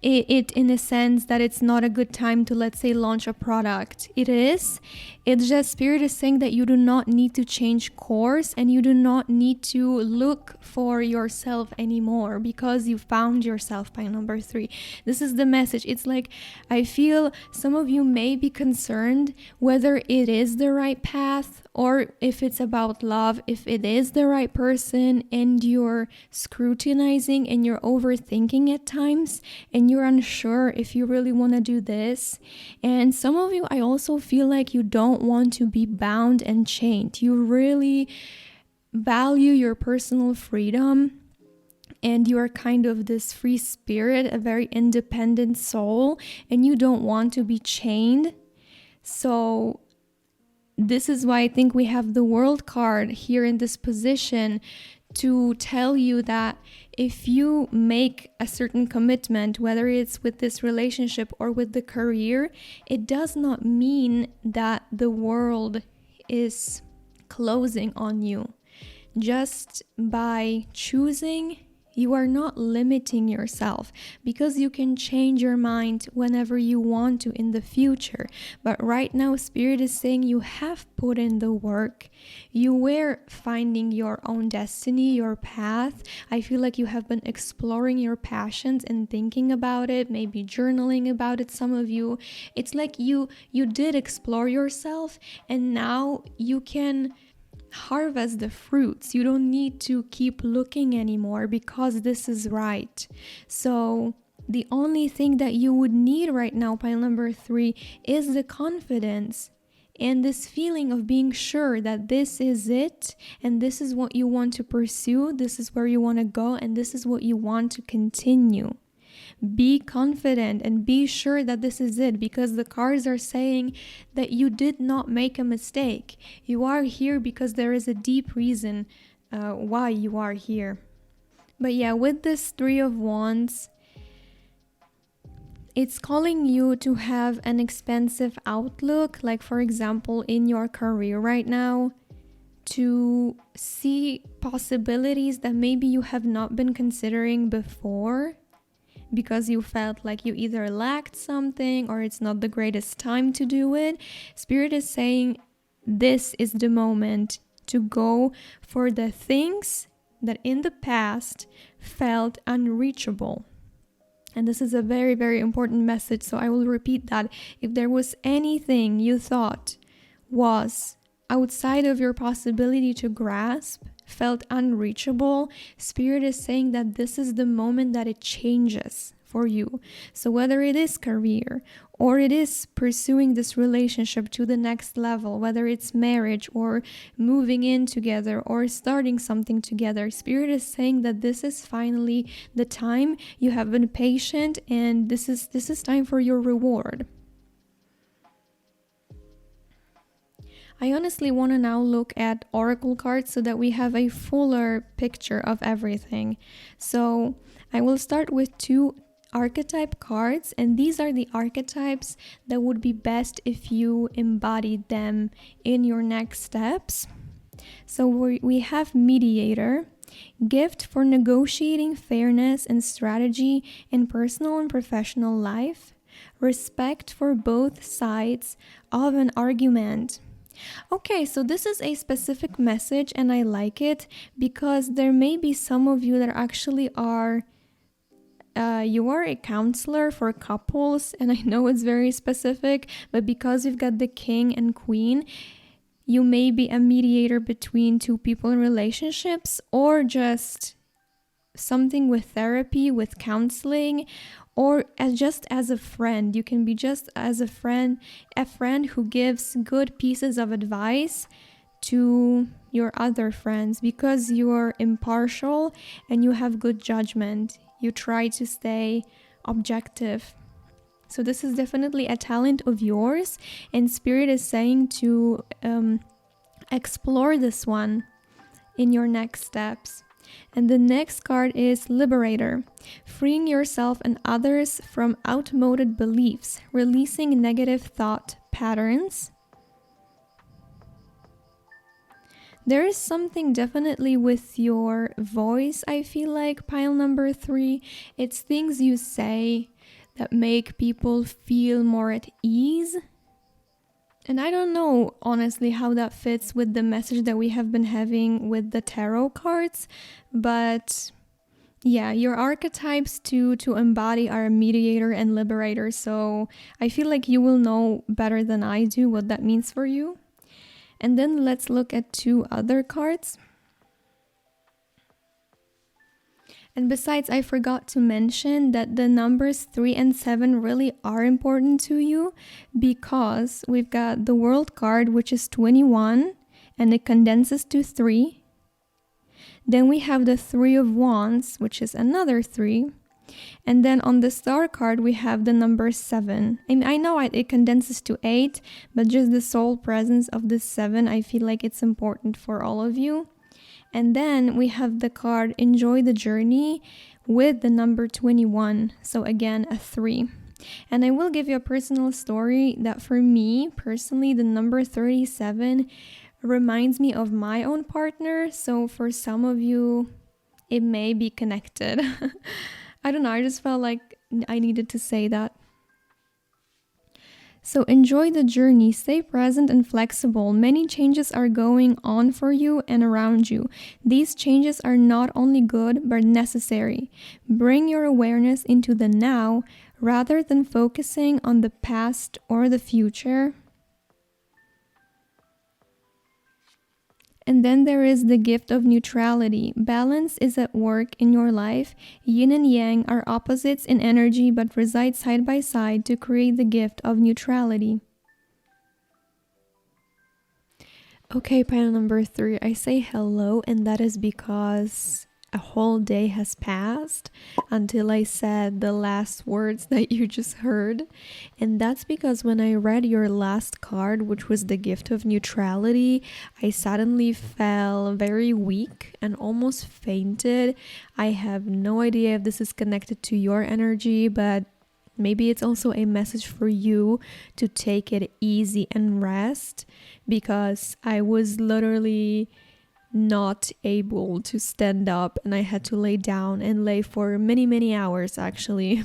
it in a sense that it's not a good time to, let's say, launch a product. It is. It's just Spirit is saying that you do not need to change course, and you do not need to look for yourself anymore, because you found yourself, by number 3. This is the message. It's like, I feel some of you may be concerned whether it is the right path, or if it's about love, if it is the right person, and you're scrutinizing and you're overthinking at times, and you're unsure if you really want to do this. And some of you, I also feel like you don't want to be bound and chained. You really value your personal freedom, and you are kind of this free spirit, a very independent soul, and you don't want to be chained. So this is why I think we have the World card here in this position to tell you that if you make a certain commitment, whether it's with this relationship or with the career, it does not mean that the world is closing on you. Just by choosing, you are not limiting yourself, because you can change your mind whenever you want to in the future. But right now, Spirit is saying you have put in the work. You were finding your own destiny, your path. I feel like you have been exploring your passions and thinking about it, maybe journaling about it. Some of you, it's like you did explore yourself, and now you can harvest the fruits. You don't need to keep looking anymore, because this is right. So the only thing that you would need right now, pile number 3, is the confidence and this feeling of being sure that this is it, and this is what you want to pursue, this is where you want to go, and this is what you want to continue. Be confident and be sure that this is it, because the cards are saying that you did not make a mistake. You are here because there is a deep reason why you are here. But yeah, with this 3 of Wands, it's calling you to have an expansive outlook, like for example, in your career right now, to see possibilities that maybe you have not been considering before, because you felt like you either lacked something or it's not the greatest time to do it. Spirit is saying this is the moment to go for the things that in the past felt unreachable. And this is a very, very important message, so I will repeat that. If there was anything you thought was outside of your possibility to grasp, felt unreachable, Spirit is saying that this is the moment that it changes for you. So whether it is career, or it is pursuing this relationship to the next level, whether it's marriage or moving in together or starting something together, Spirit is saying that this is finally the time. You have been patient, and this is time for your reward. I honestly want to now look at oracle cards so that we have a fuller picture of everything. So I will start with 2 archetype cards, and these are the archetypes that would be best if you embodied them in your next steps. So we have mediator, gift for negotiating fairness and strategy in personal and professional life, respect for both sides of an argument. Okay, so this is a specific message and I like it because there may be some of you that actually are you are a counselor for couples, and I know it's very specific, but because you've got the king and queen, you may be a mediator between 2 people in relationships, or just something with therapy, with counseling, or just as a friend. You can be just as a friend who gives good pieces of advice to your other friends because you are impartial and you have good judgment. You try to stay objective. So this is definitely a talent of yours, and Spirit is saying to explore this one in your next steps. And the next card is Liberator, freeing yourself and others from outmoded beliefs, releasing negative thought patterns. There is something definitely with your voice, I feel like, pile number 3. It's things you say that make people feel more at ease. And I don't know, honestly, how that fits with the message that we have been having with the tarot cards. But yeah, your archetypes to embody are mediator and liberator. So I feel like you will know better than I do what that means for you. And then let's look at 2 other cards. And besides, I forgot to mention that the numbers 3 and 7 really are important to you because we've got the World card, which is 21, and it condenses to 3. Then we have the 3 of Wands, which is another 3. And then on the Star card, we have the number 7. And I know it condenses to 8, but just the sole presence of the 7, I feel like it's important for all of you. And then we have the card Enjoy the Journey with the number 21. So again, a 3. And I will give you a personal story that for me, personally, the number 37 reminds me of my own partner. So for some of you, it may be connected. I don't know, I just felt like I needed to say that. So enjoy the journey, stay present and flexible. Many changes are going on for you and around you. These changes are not only good, but necessary. Bring your awareness into the now rather than focusing on the past or the future. And then there is the gift of neutrality. Balance is at work in your life. Yin and yang are opposites in energy but reside side by side to create the gift of neutrality. Okay, pile number 3. I say hello, and that is because a whole day has passed until I said the last words that you just heard. And that's because when I read your last card, which was the gift of neutrality, I suddenly felt very weak and almost fainted. I have no idea if this is connected to your energy, but maybe it's also a message for you to take it easy and rest, because I was literally not able to stand up and I had to lay down and lay for many hours actually.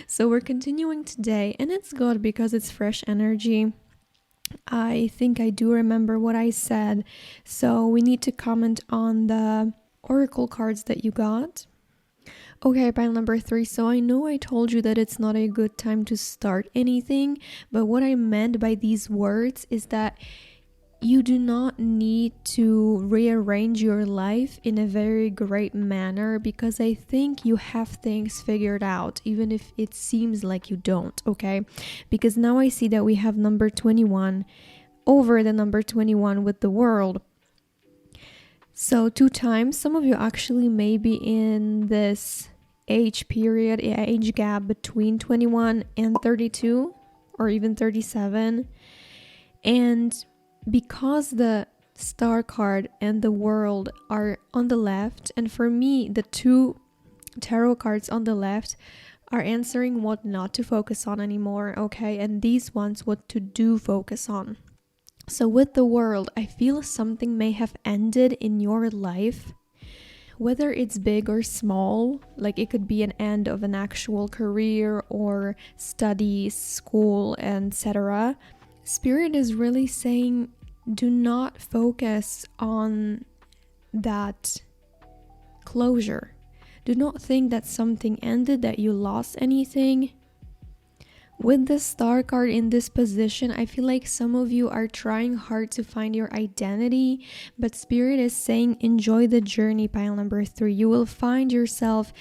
So we're continuing today, and it's good because it's fresh energy. I think I do remember what I said, so we need to comment on the oracle cards that you got. Okay, pile number 3. So I know I told you that it's not a good time to start anything, but what I meant by these words is that you do not need to rearrange your life in a very great manner, because I think you have things figured out, even if it seems like you don't, okay? Because now I see that we have number 21 over the number 21 with the world. So 2 times, some of you actually may be in this age period, age gap between 21 and 32 or even 37. And because the star card and the world are on the left, and for me the two tarot cards on the left are answering what not to focus on anymore, okay? And these ones what to do focus on. So with the world, I feel something may have ended in your life, whether it's big or small. Like it could be an end of an actual career or studies, school, etc. Spirit is really saying, do not focus on that closure. Do not think that something ended, that you lost anything. With the star card in this position, I feel like some of you are trying hard to find your identity, but Spirit is saying enjoy the journey, pile number 3. You will find yourself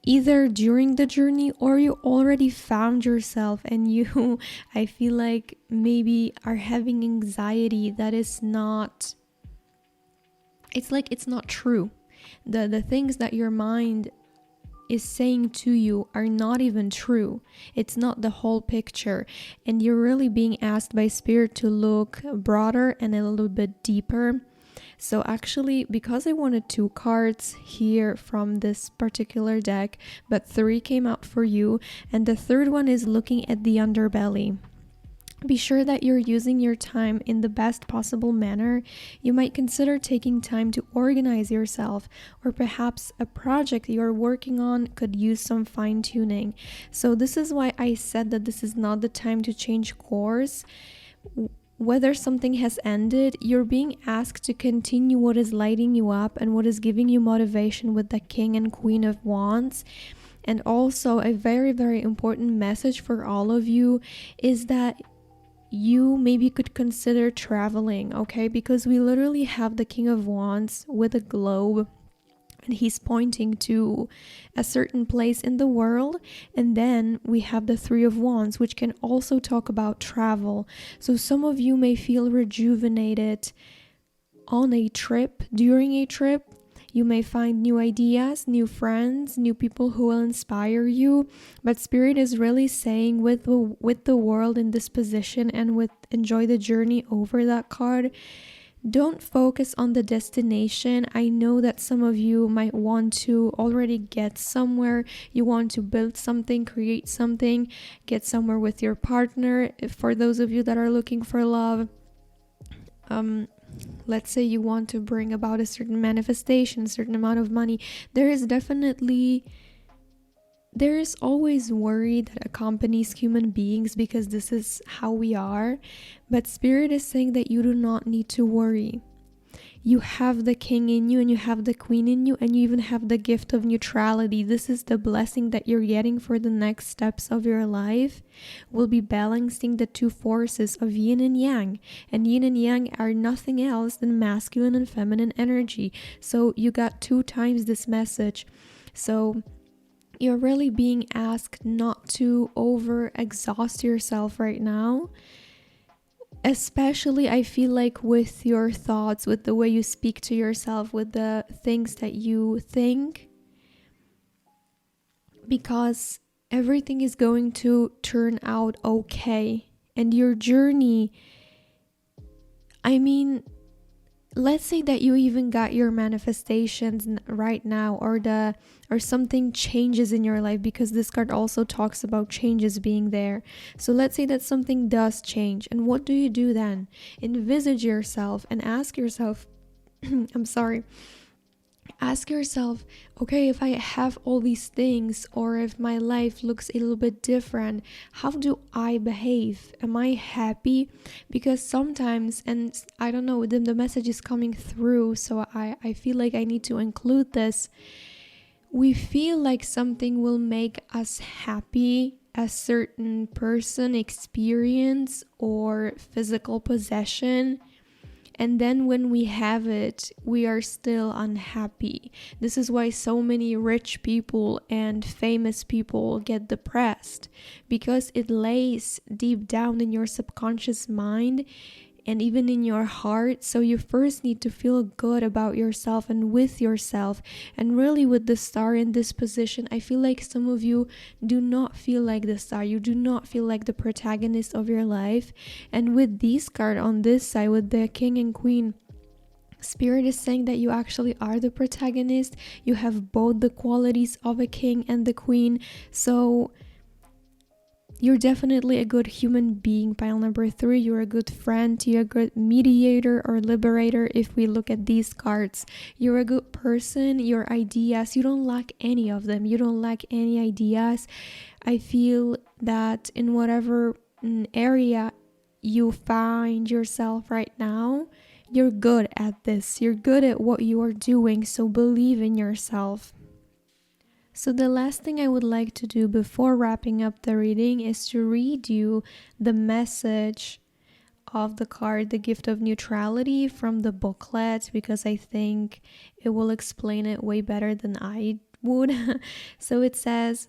either during the journey or you already found yourself, and you, I feel like maybe are having anxiety that is not, it's like it's not true. The things that your mind is saying to you are not even true. It's not the whole picture, and you're really being asked by Spirit to look broader and a little bit deeper. So actually, because I wanted 2 cards here from this particular deck, but 3 came out for you, and the third one is looking at the underbelly. Be sure that you're using your time in the best possible manner. You might consider taking time to organize yourself, or perhaps a project you're working on could use some fine-tuning. So this is why I said that this is not the time to change course. Whether something has ended, you're being asked to continue what is lighting you up and what is giving you motivation with the King and Queen of Wands. And also a very, very important message for all of you is that you maybe could consider traveling, okay? Because we literally have the King of Wands with a globe, and he's pointing to a certain place in the world. And then we have the 3 of Wands, which can also talk about travel. So some of you may feel rejuvenated on a trip, during a trip. You may find new ideas, new friends, new people who will inspire you. But Spirit is really saying with the world in this position, and with enjoy the journey over that card, don't focus on the destination. I know that some of you might want to already get somewhere. You want to build something, create something, get somewhere with your partner. For those of you that are looking for love, let's say you want to bring about a certain manifestation, a certain amount of money. There is always worry that accompanies human beings, because this is how we are. But Spirit is saying that you do not need to worry. You have the King in you, and you have the Queen in you, and you even have the gift of neutrality. This is the blessing that you're getting for the next steps of your life. We'll be balancing the 2 forces of yin and yang. And yin and yang are nothing else than masculine and feminine energy. So you got 2 times this message. So you're really being asked not to over-exhaust yourself right now. Especially, I feel like with your thoughts, with the way you speak to yourself, with the things that you think, because everything is going to turn out okay. And your journey, I mean, let's say that you even got your manifestations right now, or something changes in your life, because this card also talks about changes being there. So let's say that something does change, and what do you do then? Envisage yourself and ask yourself, ask yourself, okay, if I have all these things, or if my life looks a little bit different, how do I behave? Am I happy? Because sometimes, and I don't know, the message is coming through, so I feel like I need to include this. We feel like something will make us happy, a certain person, experience, or physical possession. And then when we have it, we are still unhappy. This is why so many rich people and famous people get depressed, because it lays deep down in your subconscious mind and even in your heart. So you first need to feel good about yourself and with yourself. And really with the star in this position, I feel like some of you do not feel like the star. You do not feel like the protagonist of your life. And with these cards on this side, with the king and queen, Spirit is saying that you actually are the protagonist. You have both the qualities of a king and the queen. So you're definitely a good human being, pile number 3. You're a good friend. You're a good mediator or liberator if we look at these cards. You're a good person. Your ideas, you don't lack any of them. You don't lack any ideas. I feel that in whatever area you find yourself right now, you're good at this. You're good at what you are doing. So believe in yourself. So the last thing I would like to do before wrapping up the reading is to read you the message of the card, the gift of neutrality, from the booklet, because I think it will explain it way better than I would. So it says,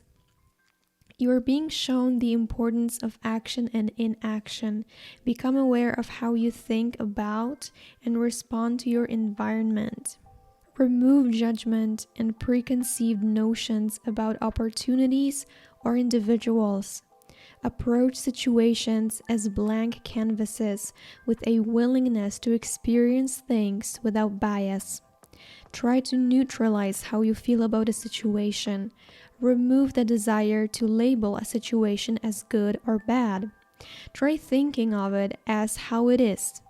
you are being shown the importance of action and inaction. Become aware of how you think about and respond to your environment. Remove judgment and preconceived notions about opportunities or individuals. Approach situations as blank canvases with a willingness to experience things without bias. Try to neutralize how you feel about a situation. Remove the desire to label a situation as good or bad. Try thinking of it as how it is,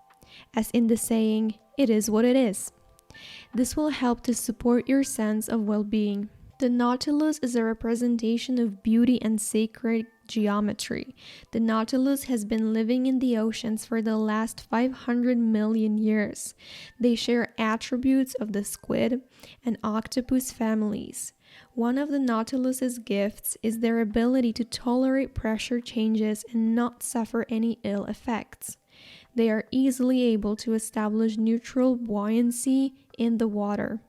as in the saying, it is what it is. This will help to support your sense of well-being. The Nautilus is a representation of beauty and sacred geometry. The Nautilus has been living in the oceans for the last 500 million years. They share attributes of the squid and octopus families. One of the Nautilus's gifts is their ability to tolerate pressure changes and not suffer any ill effects. They are easily able to establish neutral buoyancy in the water.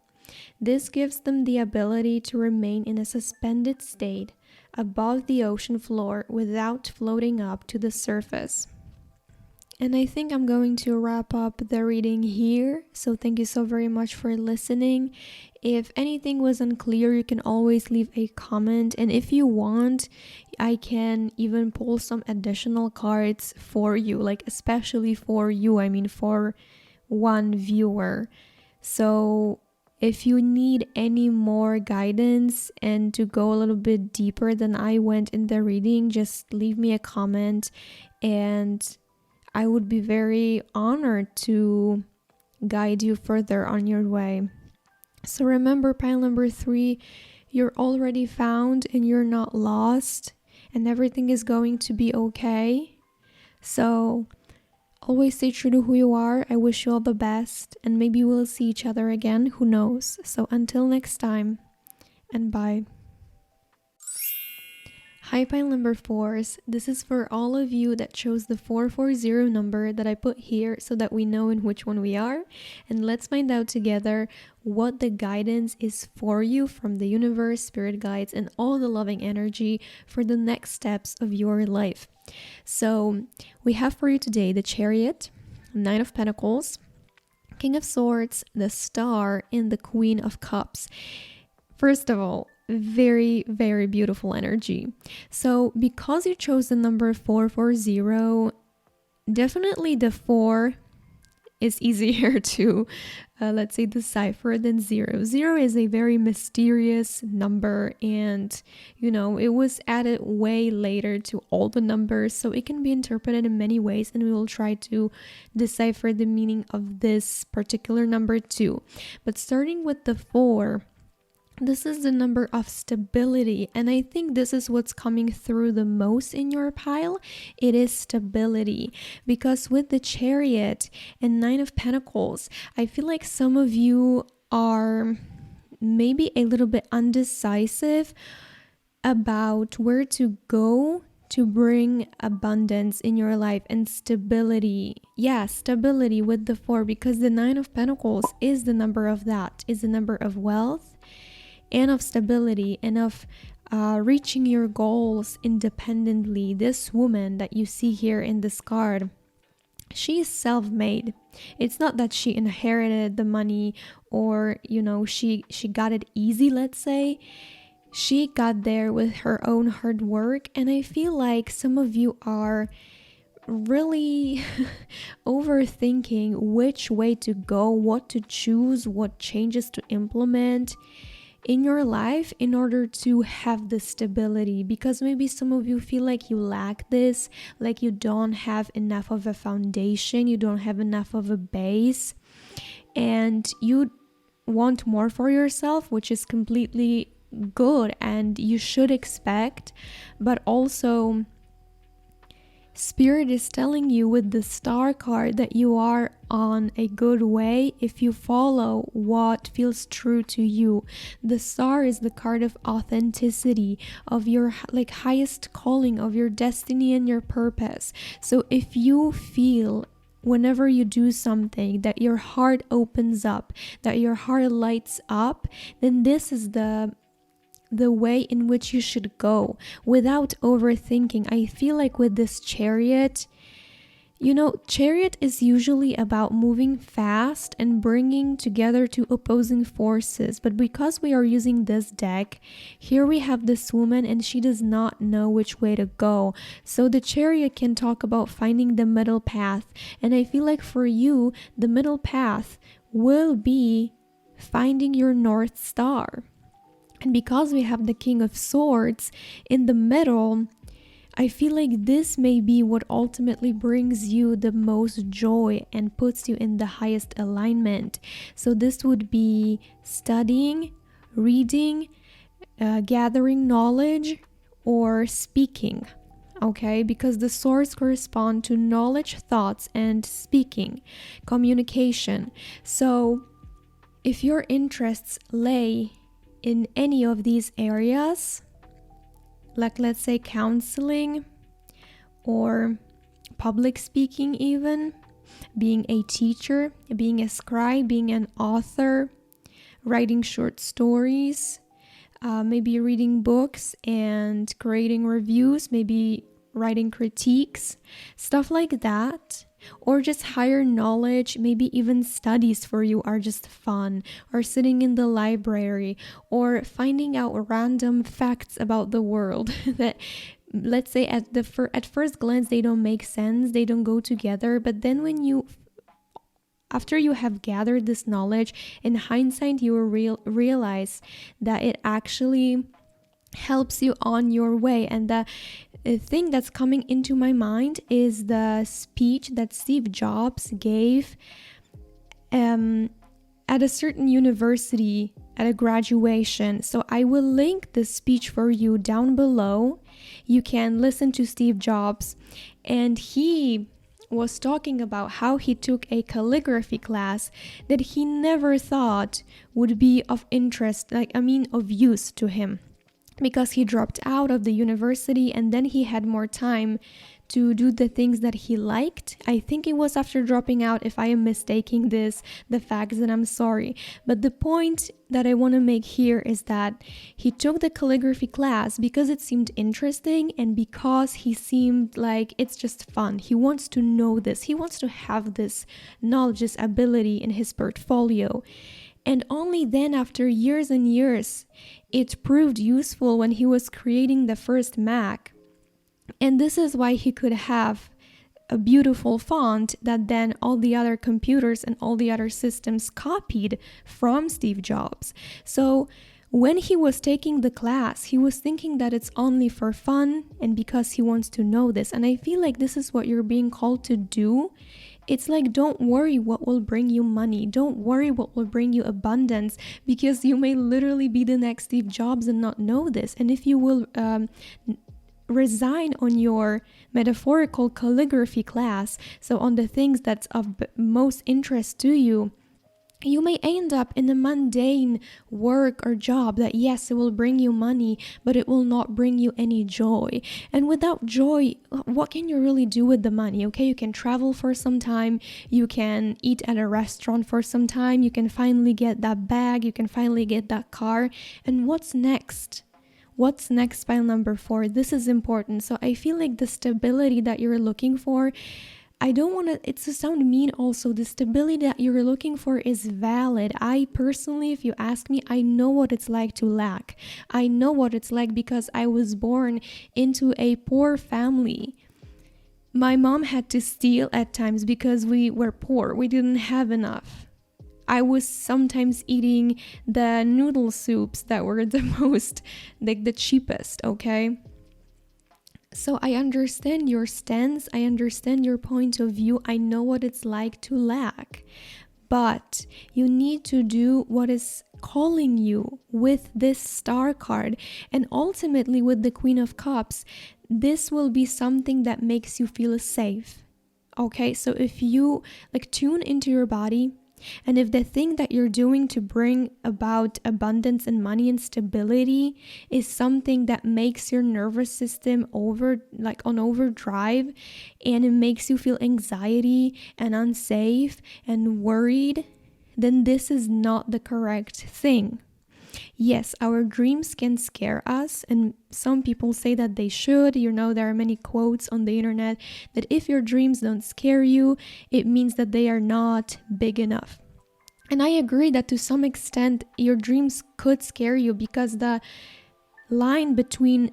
This gives them the ability to remain in a suspended state above the ocean floor without floating up to the surface. And I think I'm going to wrap up the reading here. So thank you so very much for listening. If anything was unclear, you can always leave a comment. And if you want, I can even pull some additional cards for you, like especially for you, for one viewer. So if you need any more guidance and to go a little bit deeper than I went in the reading, just leave me a comment and I would be very honored to guide you further on your way. So remember, pile number 3, you're already found and you're not lost and everything is going to be okay. So always stay true to who you are. I wish you all the best and maybe we'll see each other again. Who knows? So until next time, and bye. Hi pile number 4s, this is for all of you that chose the 440 number that I put here so that we know in which one we are. And let's find out together what the guidance is for you from the universe, spirit guides, and all the loving energy for the next steps of your life. So we have for you today the Chariot, 9 of Pentacles, King of Swords, the Star, and the Queen of Cups. First of all, very, very beautiful energy. So because you chose the number 440, definitely the 4 is easier to, let's say, decipher than 0. 0 is a very mysterious number and, it was added way later to all the numbers. So it can be interpreted in many ways and we will try to decipher the meaning of this particular number too. But starting with the 4, this is the number of stability, and I think this is what's coming through the most in your pile. It is stability, because with the Chariot and 9 of Pentacles, I feel like some of you are maybe a little bit undecisive about where to go to bring abundance in your life and stability. Yeah, stability with the 4, because the 9 of Pentacles is the number of that, is the number of wealth and of stability and of reaching your goals independently. This woman that you see here in this card, She's self-made. It's not that she inherited the money or, she got it easy, let's say. She got there with her own hard work. And I feel like some of you are really overthinking which way to go, what to choose, what changes to implement in your life in order to have the stability, because maybe some of you feel like you lack this, like you don't have enough of a foundation, you don't have enough of a base, and you want more for yourself, which is completely good and you should expect. But also Spirit is telling you with the star card that you are on a good way if you follow what feels true to you. The star is the card of authenticity, of your highest calling, of your destiny and your purpose. So if you feel whenever you do something that your heart opens up, that your heart lights up, then this is the way in which you should go without overthinking. I feel like with this Chariot, Chariot is usually about moving fast and bringing together two opposing forces. But because we are using this deck, here we have this woman and she does not know which way to go. So the Chariot can talk about finding the middle path. And I feel like for you, the middle path will be finding your North Star. And because we have the King of Swords in the middle, I feel like this may be what ultimately brings you the most joy and puts you in the highest alignment. So this would be studying, reading, gathering knowledge, or speaking. Okay, because the swords correspond to knowledge, thoughts, and speaking, communication. So if your interests lay in any of these areas, like let's say counseling or public speaking, even being a teacher, being a scribe, being an author, writing short stories, maybe reading books and creating reviews, maybe writing critiques, stuff like that. Or just higher knowledge, maybe even studies for you are just fun, or sitting in the library, or finding out random facts about the world that, let's say at first glance they don't make sense, they don't go together, but then after you have gathered this knowledge, in hindsight you will realize that it actually helps you on your way. And the thing that's coming into my mind is the speech that Steve Jobs gave at a certain university at a graduation. So I will link the speech for you down below. You can listen to Steve Jobs, and he was talking about how he took a calligraphy class that he never thought would be of interest, of use to him, because he dropped out of the university and then he had more time to do the things that he liked. I think it was after dropping out. If I am mistaking the facts, then I'm sorry. But the point that I want to make here is that he took the calligraphy class because it seemed interesting and because he seemed like it's just fun. He wants to know this. He wants to have this knowledge, this ability in his portfolio. And only then, after years and years, it proved useful when he was creating the first Mac. And this is why he could have a beautiful font that then all the other computers and all the other systems copied from Steve Jobs. So when he was taking the class, he was thinking that it's only for fun and because he wants to know this. And I feel like this is what you're being called to do. It's like, don't worry what will bring you money. Don't worry what will bring you abundance, because you may literally be the next Steve Jobs and not know this. And if you will resign on your metaphorical calligraphy class, so on the things that's of most interest to you, you may end up in a mundane work or job that, yes, it will bring you money, but it will not bring you any joy. And without joy, what can you really do with the money? Okay, you can travel for some time, you can eat at a restaurant for some time, you can finally get that bag, you can finally get that car. And what's next? What's next, pile number 4? This is important. So I feel like the stability that you're looking for, I don't want it to sound mean also. The stability that you're looking for is valid. I personally, if you ask me, I know what it's like to lack. I know what it's like because I was born into a poor family. My mom had to steal at times because we were poor. We didn't have enough. I was sometimes eating the noodle soups that were the most, like the cheapest, okay? So I understand your stance. I understand your point of view. I know what it's like to lack. But you need to do what is calling you with this star card. And ultimately with the Queen of Cups, this will be something that makes you feel safe. Okay, so if you tune into your body, and if the thing that you're doing to bring about abundance and money and stability is something that makes your nervous system on overdrive, and it makes you feel anxiety and unsafe and worried, then this is not the correct thing. Yes, our dreams can scare us, and some people say that they should. There are many quotes on the internet that if your dreams don't scare you, it means that they are not big enough. And I agree that to some extent your dreams could scare you, because the line between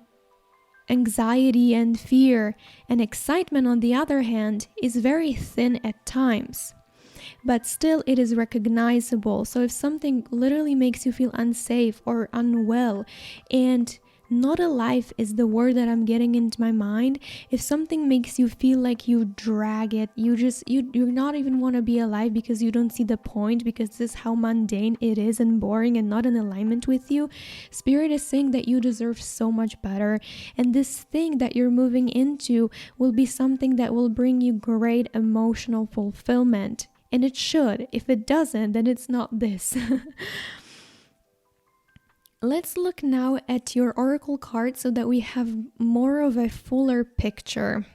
anxiety and fear and excitement, on the other hand, is very thin at times. But still it is recognizable. So if something literally makes you feel unsafe or unwell, and not alive is the word that I'm getting into my mind, if something makes you feel like you drag it, you're not even want to be alive because you don't see the point, because this is how mundane it is and boring and not in alignment with you, Spirit is saying that you deserve so much better, and this thing that you're moving into will be something that will bring you great emotional fulfillment. And it should. If it doesn't, then it's not this. Let's look now at your oracle card so that we have more of a fuller picture.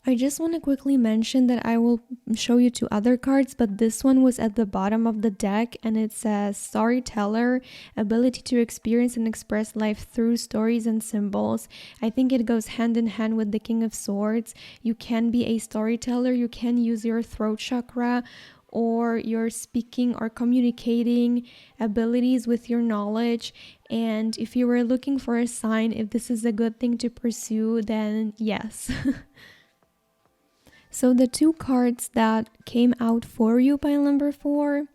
I just want to quickly mention that I will show you two other cards, but this one was at the bottom of the deck, and it says storyteller, ability to experience and express life through stories and symbols. I think it goes hand in hand with the King of Swords. You can be a storyteller, you can use your throat chakra or your speaking or communicating abilities with your knowledge. And if you were looking for a sign if this is a good thing to pursue, then yes. So the two cards that came out for you, pile number 4,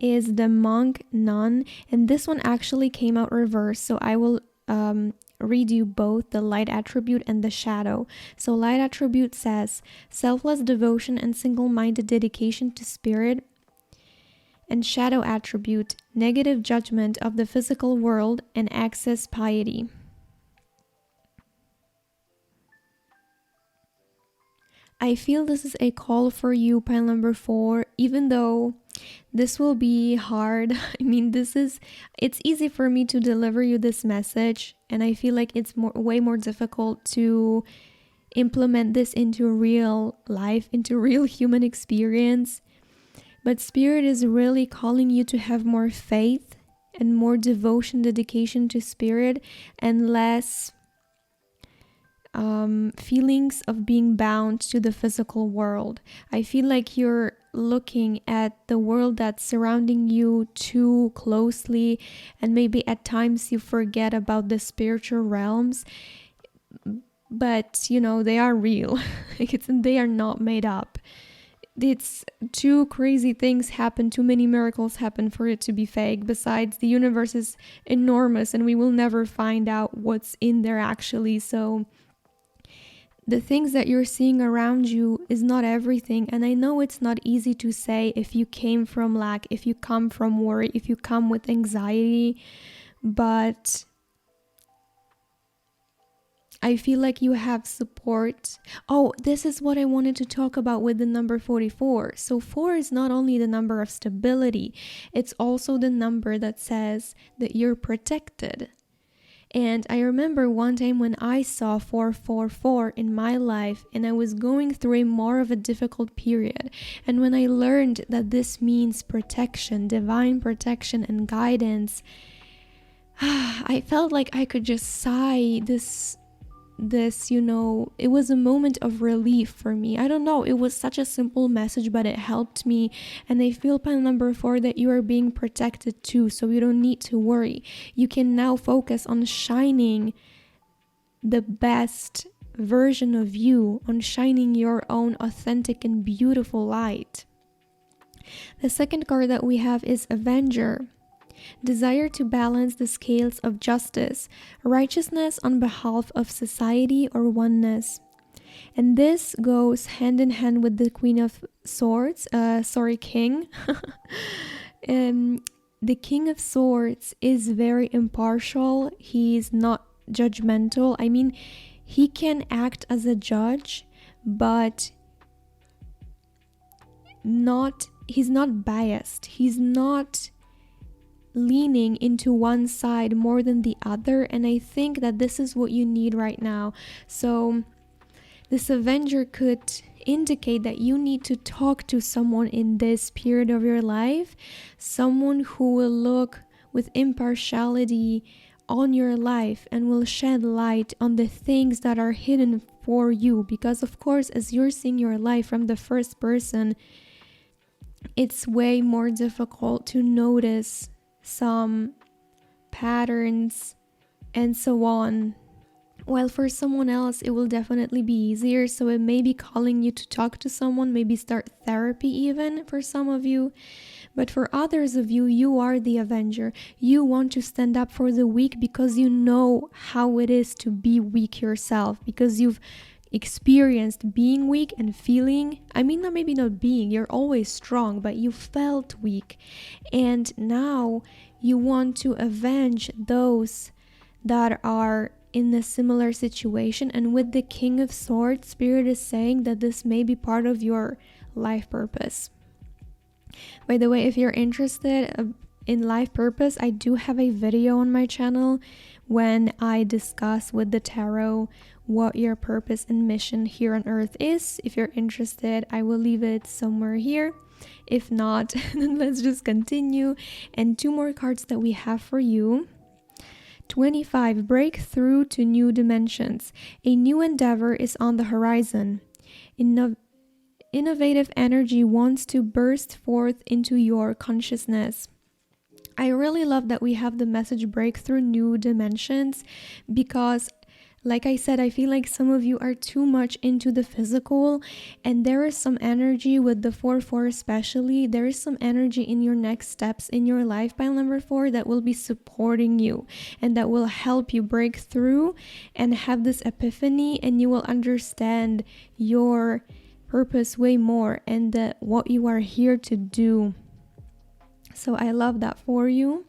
is the Monk Nun, and this one actually came out reversed. So I will read you both the light attribute and the shadow. So light attribute says selfless devotion and single-minded dedication to spirit. And shadow attribute, negative judgment of the physical world and excess piety. I feel this is a call for you, pile number 4, even though this will be hard. I mean, it's easy for me to deliver you this message, and I feel like it's way more difficult to implement this into real life, into real human experience. But Spirit is really calling you to have more faith and more devotion, dedication to Spirit, and less feelings of being bound to the physical world. I feel like you're looking at the world that's surrounding you too closely, and maybe at times you forget about the spiritual realms, but they are real. They are not made up. It's too crazy things happen, too many miracles happen for it to be fake. Besides, the universe is enormous and we will never find out what's in there actually. So the things that you're seeing around you is not everything. And I know it's not easy to say if you came from lack, if you come from worry, if you come with anxiety, but I feel like you have support. Oh, this is what I wanted to talk about with the number 44. So 4 is not only the number of stability, it's also the number that says that you're protected. And I remember one time when I saw 444 in my life, and I was going through more of a difficult period. And when I learned that this means protection, divine protection and guidance, I felt like I could just sigh this this, it was a moment of relief for me. I don't know, it was such a simple message, but it helped me. And I feel, pile number 4, that you are being protected too, so you don't need to worry. You can now focus on shining the best version of you, on shining your own authentic and beautiful light. The second card that we have is Avenger. Desire to balance the scales of justice, righteousness on behalf of society or oneness. And this goes hand in hand with the Queen of Swords, King. The King of Swords is very impartial. He's not judgmental. I mean, he can act as a judge, but he's not biased. He's not leaning into one side more than the other, and I think that this is what you need right now. So this Avenger could indicate that you need to talk to someone in this period of your life, someone who will look with impartiality on your life and will shed light on the things that are hidden for you, because of course, as you're seeing your life from the first person, it's way more difficult to notice some patterns and so on. While for someone else, it will definitely be easier. So it may be calling you to talk to someone, maybe start therapy even for some of you. But for others of you, you are the Avenger. You want to stand up for the weak because you know how it is to be weak yourself, because you've experienced being weak and feeling, maybe not being, you're always strong, but you felt weak. And now you want to avenge those that are in a similar situation. And with the King of Swords, Spirit is saying that this may be part of your life purpose. By the way, if you're interested in life purpose, I do have a video on my channel when I discuss with the tarot what your purpose and mission here on earth is. If you're interested, I will leave it somewhere here. If not, then let's just continue. And 2 more cards that we have for you. 25, breakthrough to new dimensions. A new endeavor is on the horizon. Innovative energy wants to burst forth into your consciousness. I really love that we have the message breakthrough new dimensions, because like I said, I feel like some of you are too much into the physical, and there is some energy with the 4-4 especially. There is some energy in your next steps in your life, pile number 4, that will be supporting you and that will help you break through and have this epiphany, and you will understand your purpose way more and what you are here to do. So I love that for you.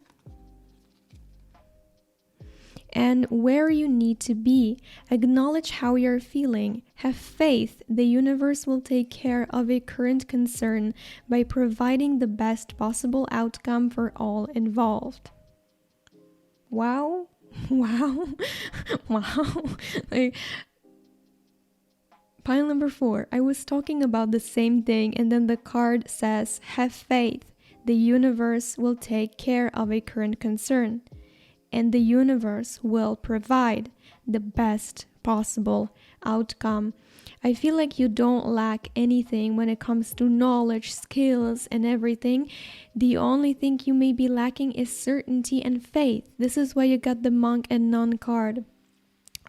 And where you need to be. Acknowledge how you're feeling. Have faith. The universe will take care of a current concern by providing the best possible outcome for all involved. Wow. Wow. Wow. Pile number 4. I was talking about the same thing, and then the card says, have faith. The universe will take care of a current concern, and the universe will provide the best possible outcome. I feel like you don't lack anything when it comes to knowledge, skills, and everything. The only thing you may be lacking is certainty and faith. This is why you got the monk and nun card.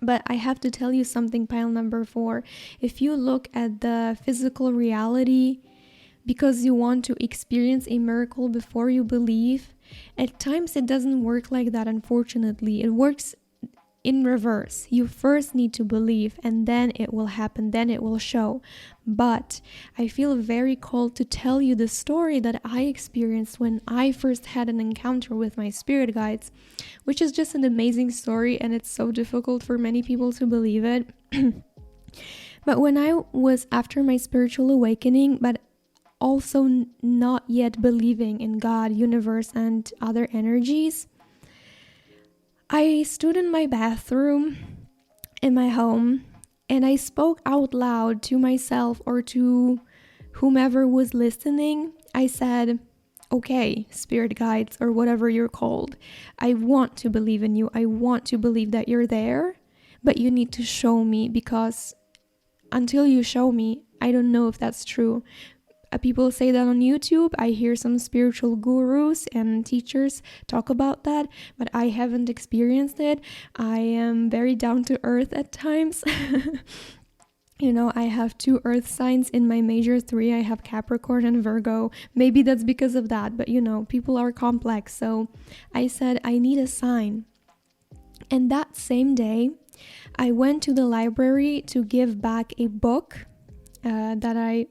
But I have to tell you something, pile number 4. If you look at the physical reality, because you want to experience a miracle before you believe, at times it doesn't work like that, unfortunately. It works in reverse. You first need to believe, and then it will happen, then it will show. But I feel very called to tell you the story that I experienced when I first had an encounter with my spirit guides, which is just an amazing story, and it's so difficult for many people to believe it. But when I was after my spiritual awakening, but also not yet believing in God, universe, and other energies, I stood in my bathroom in my home and I spoke out loud to myself or to whomever was listening. I said, okay, spirit guides or whatever you're called, I want to believe in you. I want to believe that you're there, but you need to show me, because until you show me, I don't know if that's true. People say that on YouTube. I hear some spiritual gurus and teachers talk about that, but I haven't experienced it. I am very down to earth at times. I have 2 earth signs in my major 3. I have Capricorn and Virgo. Maybe that's because of that, but people are complex. So I said, I need a sign. And that same day, I went to the library to give back a book that I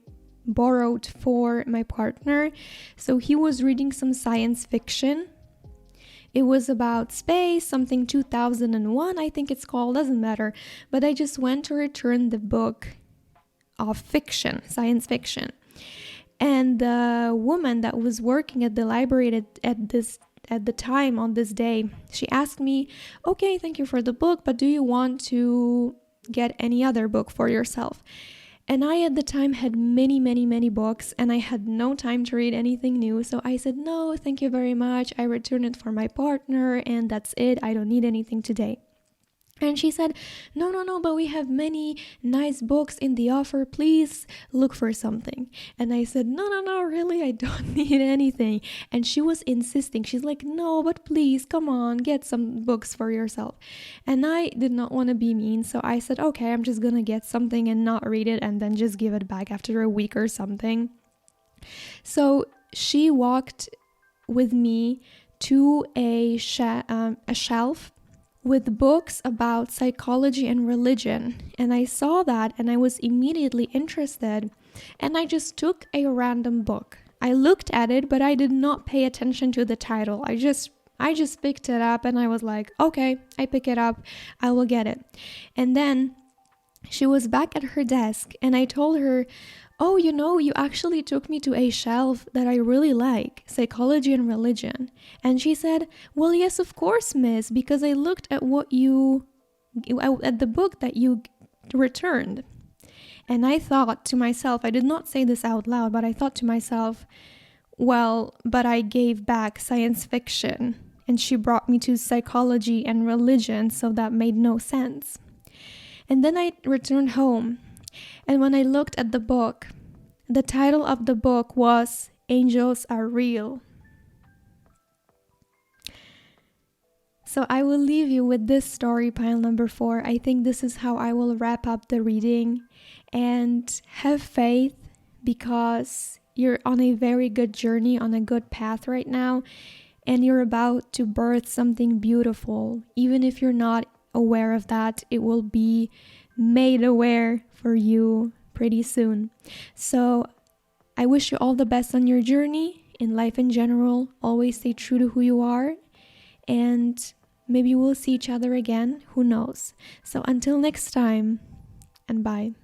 borrowed for my partner. So he was reading some science fiction. It was about space, something 2001, I think it's called, doesn't matter. But I just went to return the book of fiction, science fiction. And the woman that was working at the library at the time on this day, she asked me, okay, thank you for the book, but do you want to get any other book for yourself? And I at the time had many books, and I had no time to read anything new. So I said, no, thank you very much. I returned it for my partner, and that's it. I don't need anything today. And she said, no, but we have many nice books in the offer. Please look for something. And I said, no, really, I don't need anything. And she was insisting. She's like, no, but please, come on, get some books for yourself. And I did not want to be mean. So I said, okay, I'm just going to get something and not read it and then just give it back after a week or something. So she walked with me to a shelf with books about psychology and religion. And I saw that and I was immediately interested. And I just took a random book. I looked at it, but I did not pay attention to the title. I just picked it up and I was like, okay, I pick it up. I will get it. And then she was back at her desk and I told her, oh, you actually took me to a shelf that I really like, psychology and religion. And she said, well, yes, of course, miss, because I looked at at the book that you returned. And I thought to myself, I did not say this out loud, but I thought to myself, well, but I gave back science fiction and she brought me to psychology and religion, so that made no sense. And then I returned home. And when I looked at the book, the title of the book was Angels Are Real. So I will leave you with this story, pile number 4. I think this is how I will wrap up the reading. And have faith, because you're on a very good journey, on a good path right now. And you're about to birth something beautiful. Even if you're not aware of that, it will be made aware for you pretty soon. So I wish you all the best on your journey in life in general. Always stay true to who you are, and maybe we'll see each other again. Who knows? So until next time, and bye.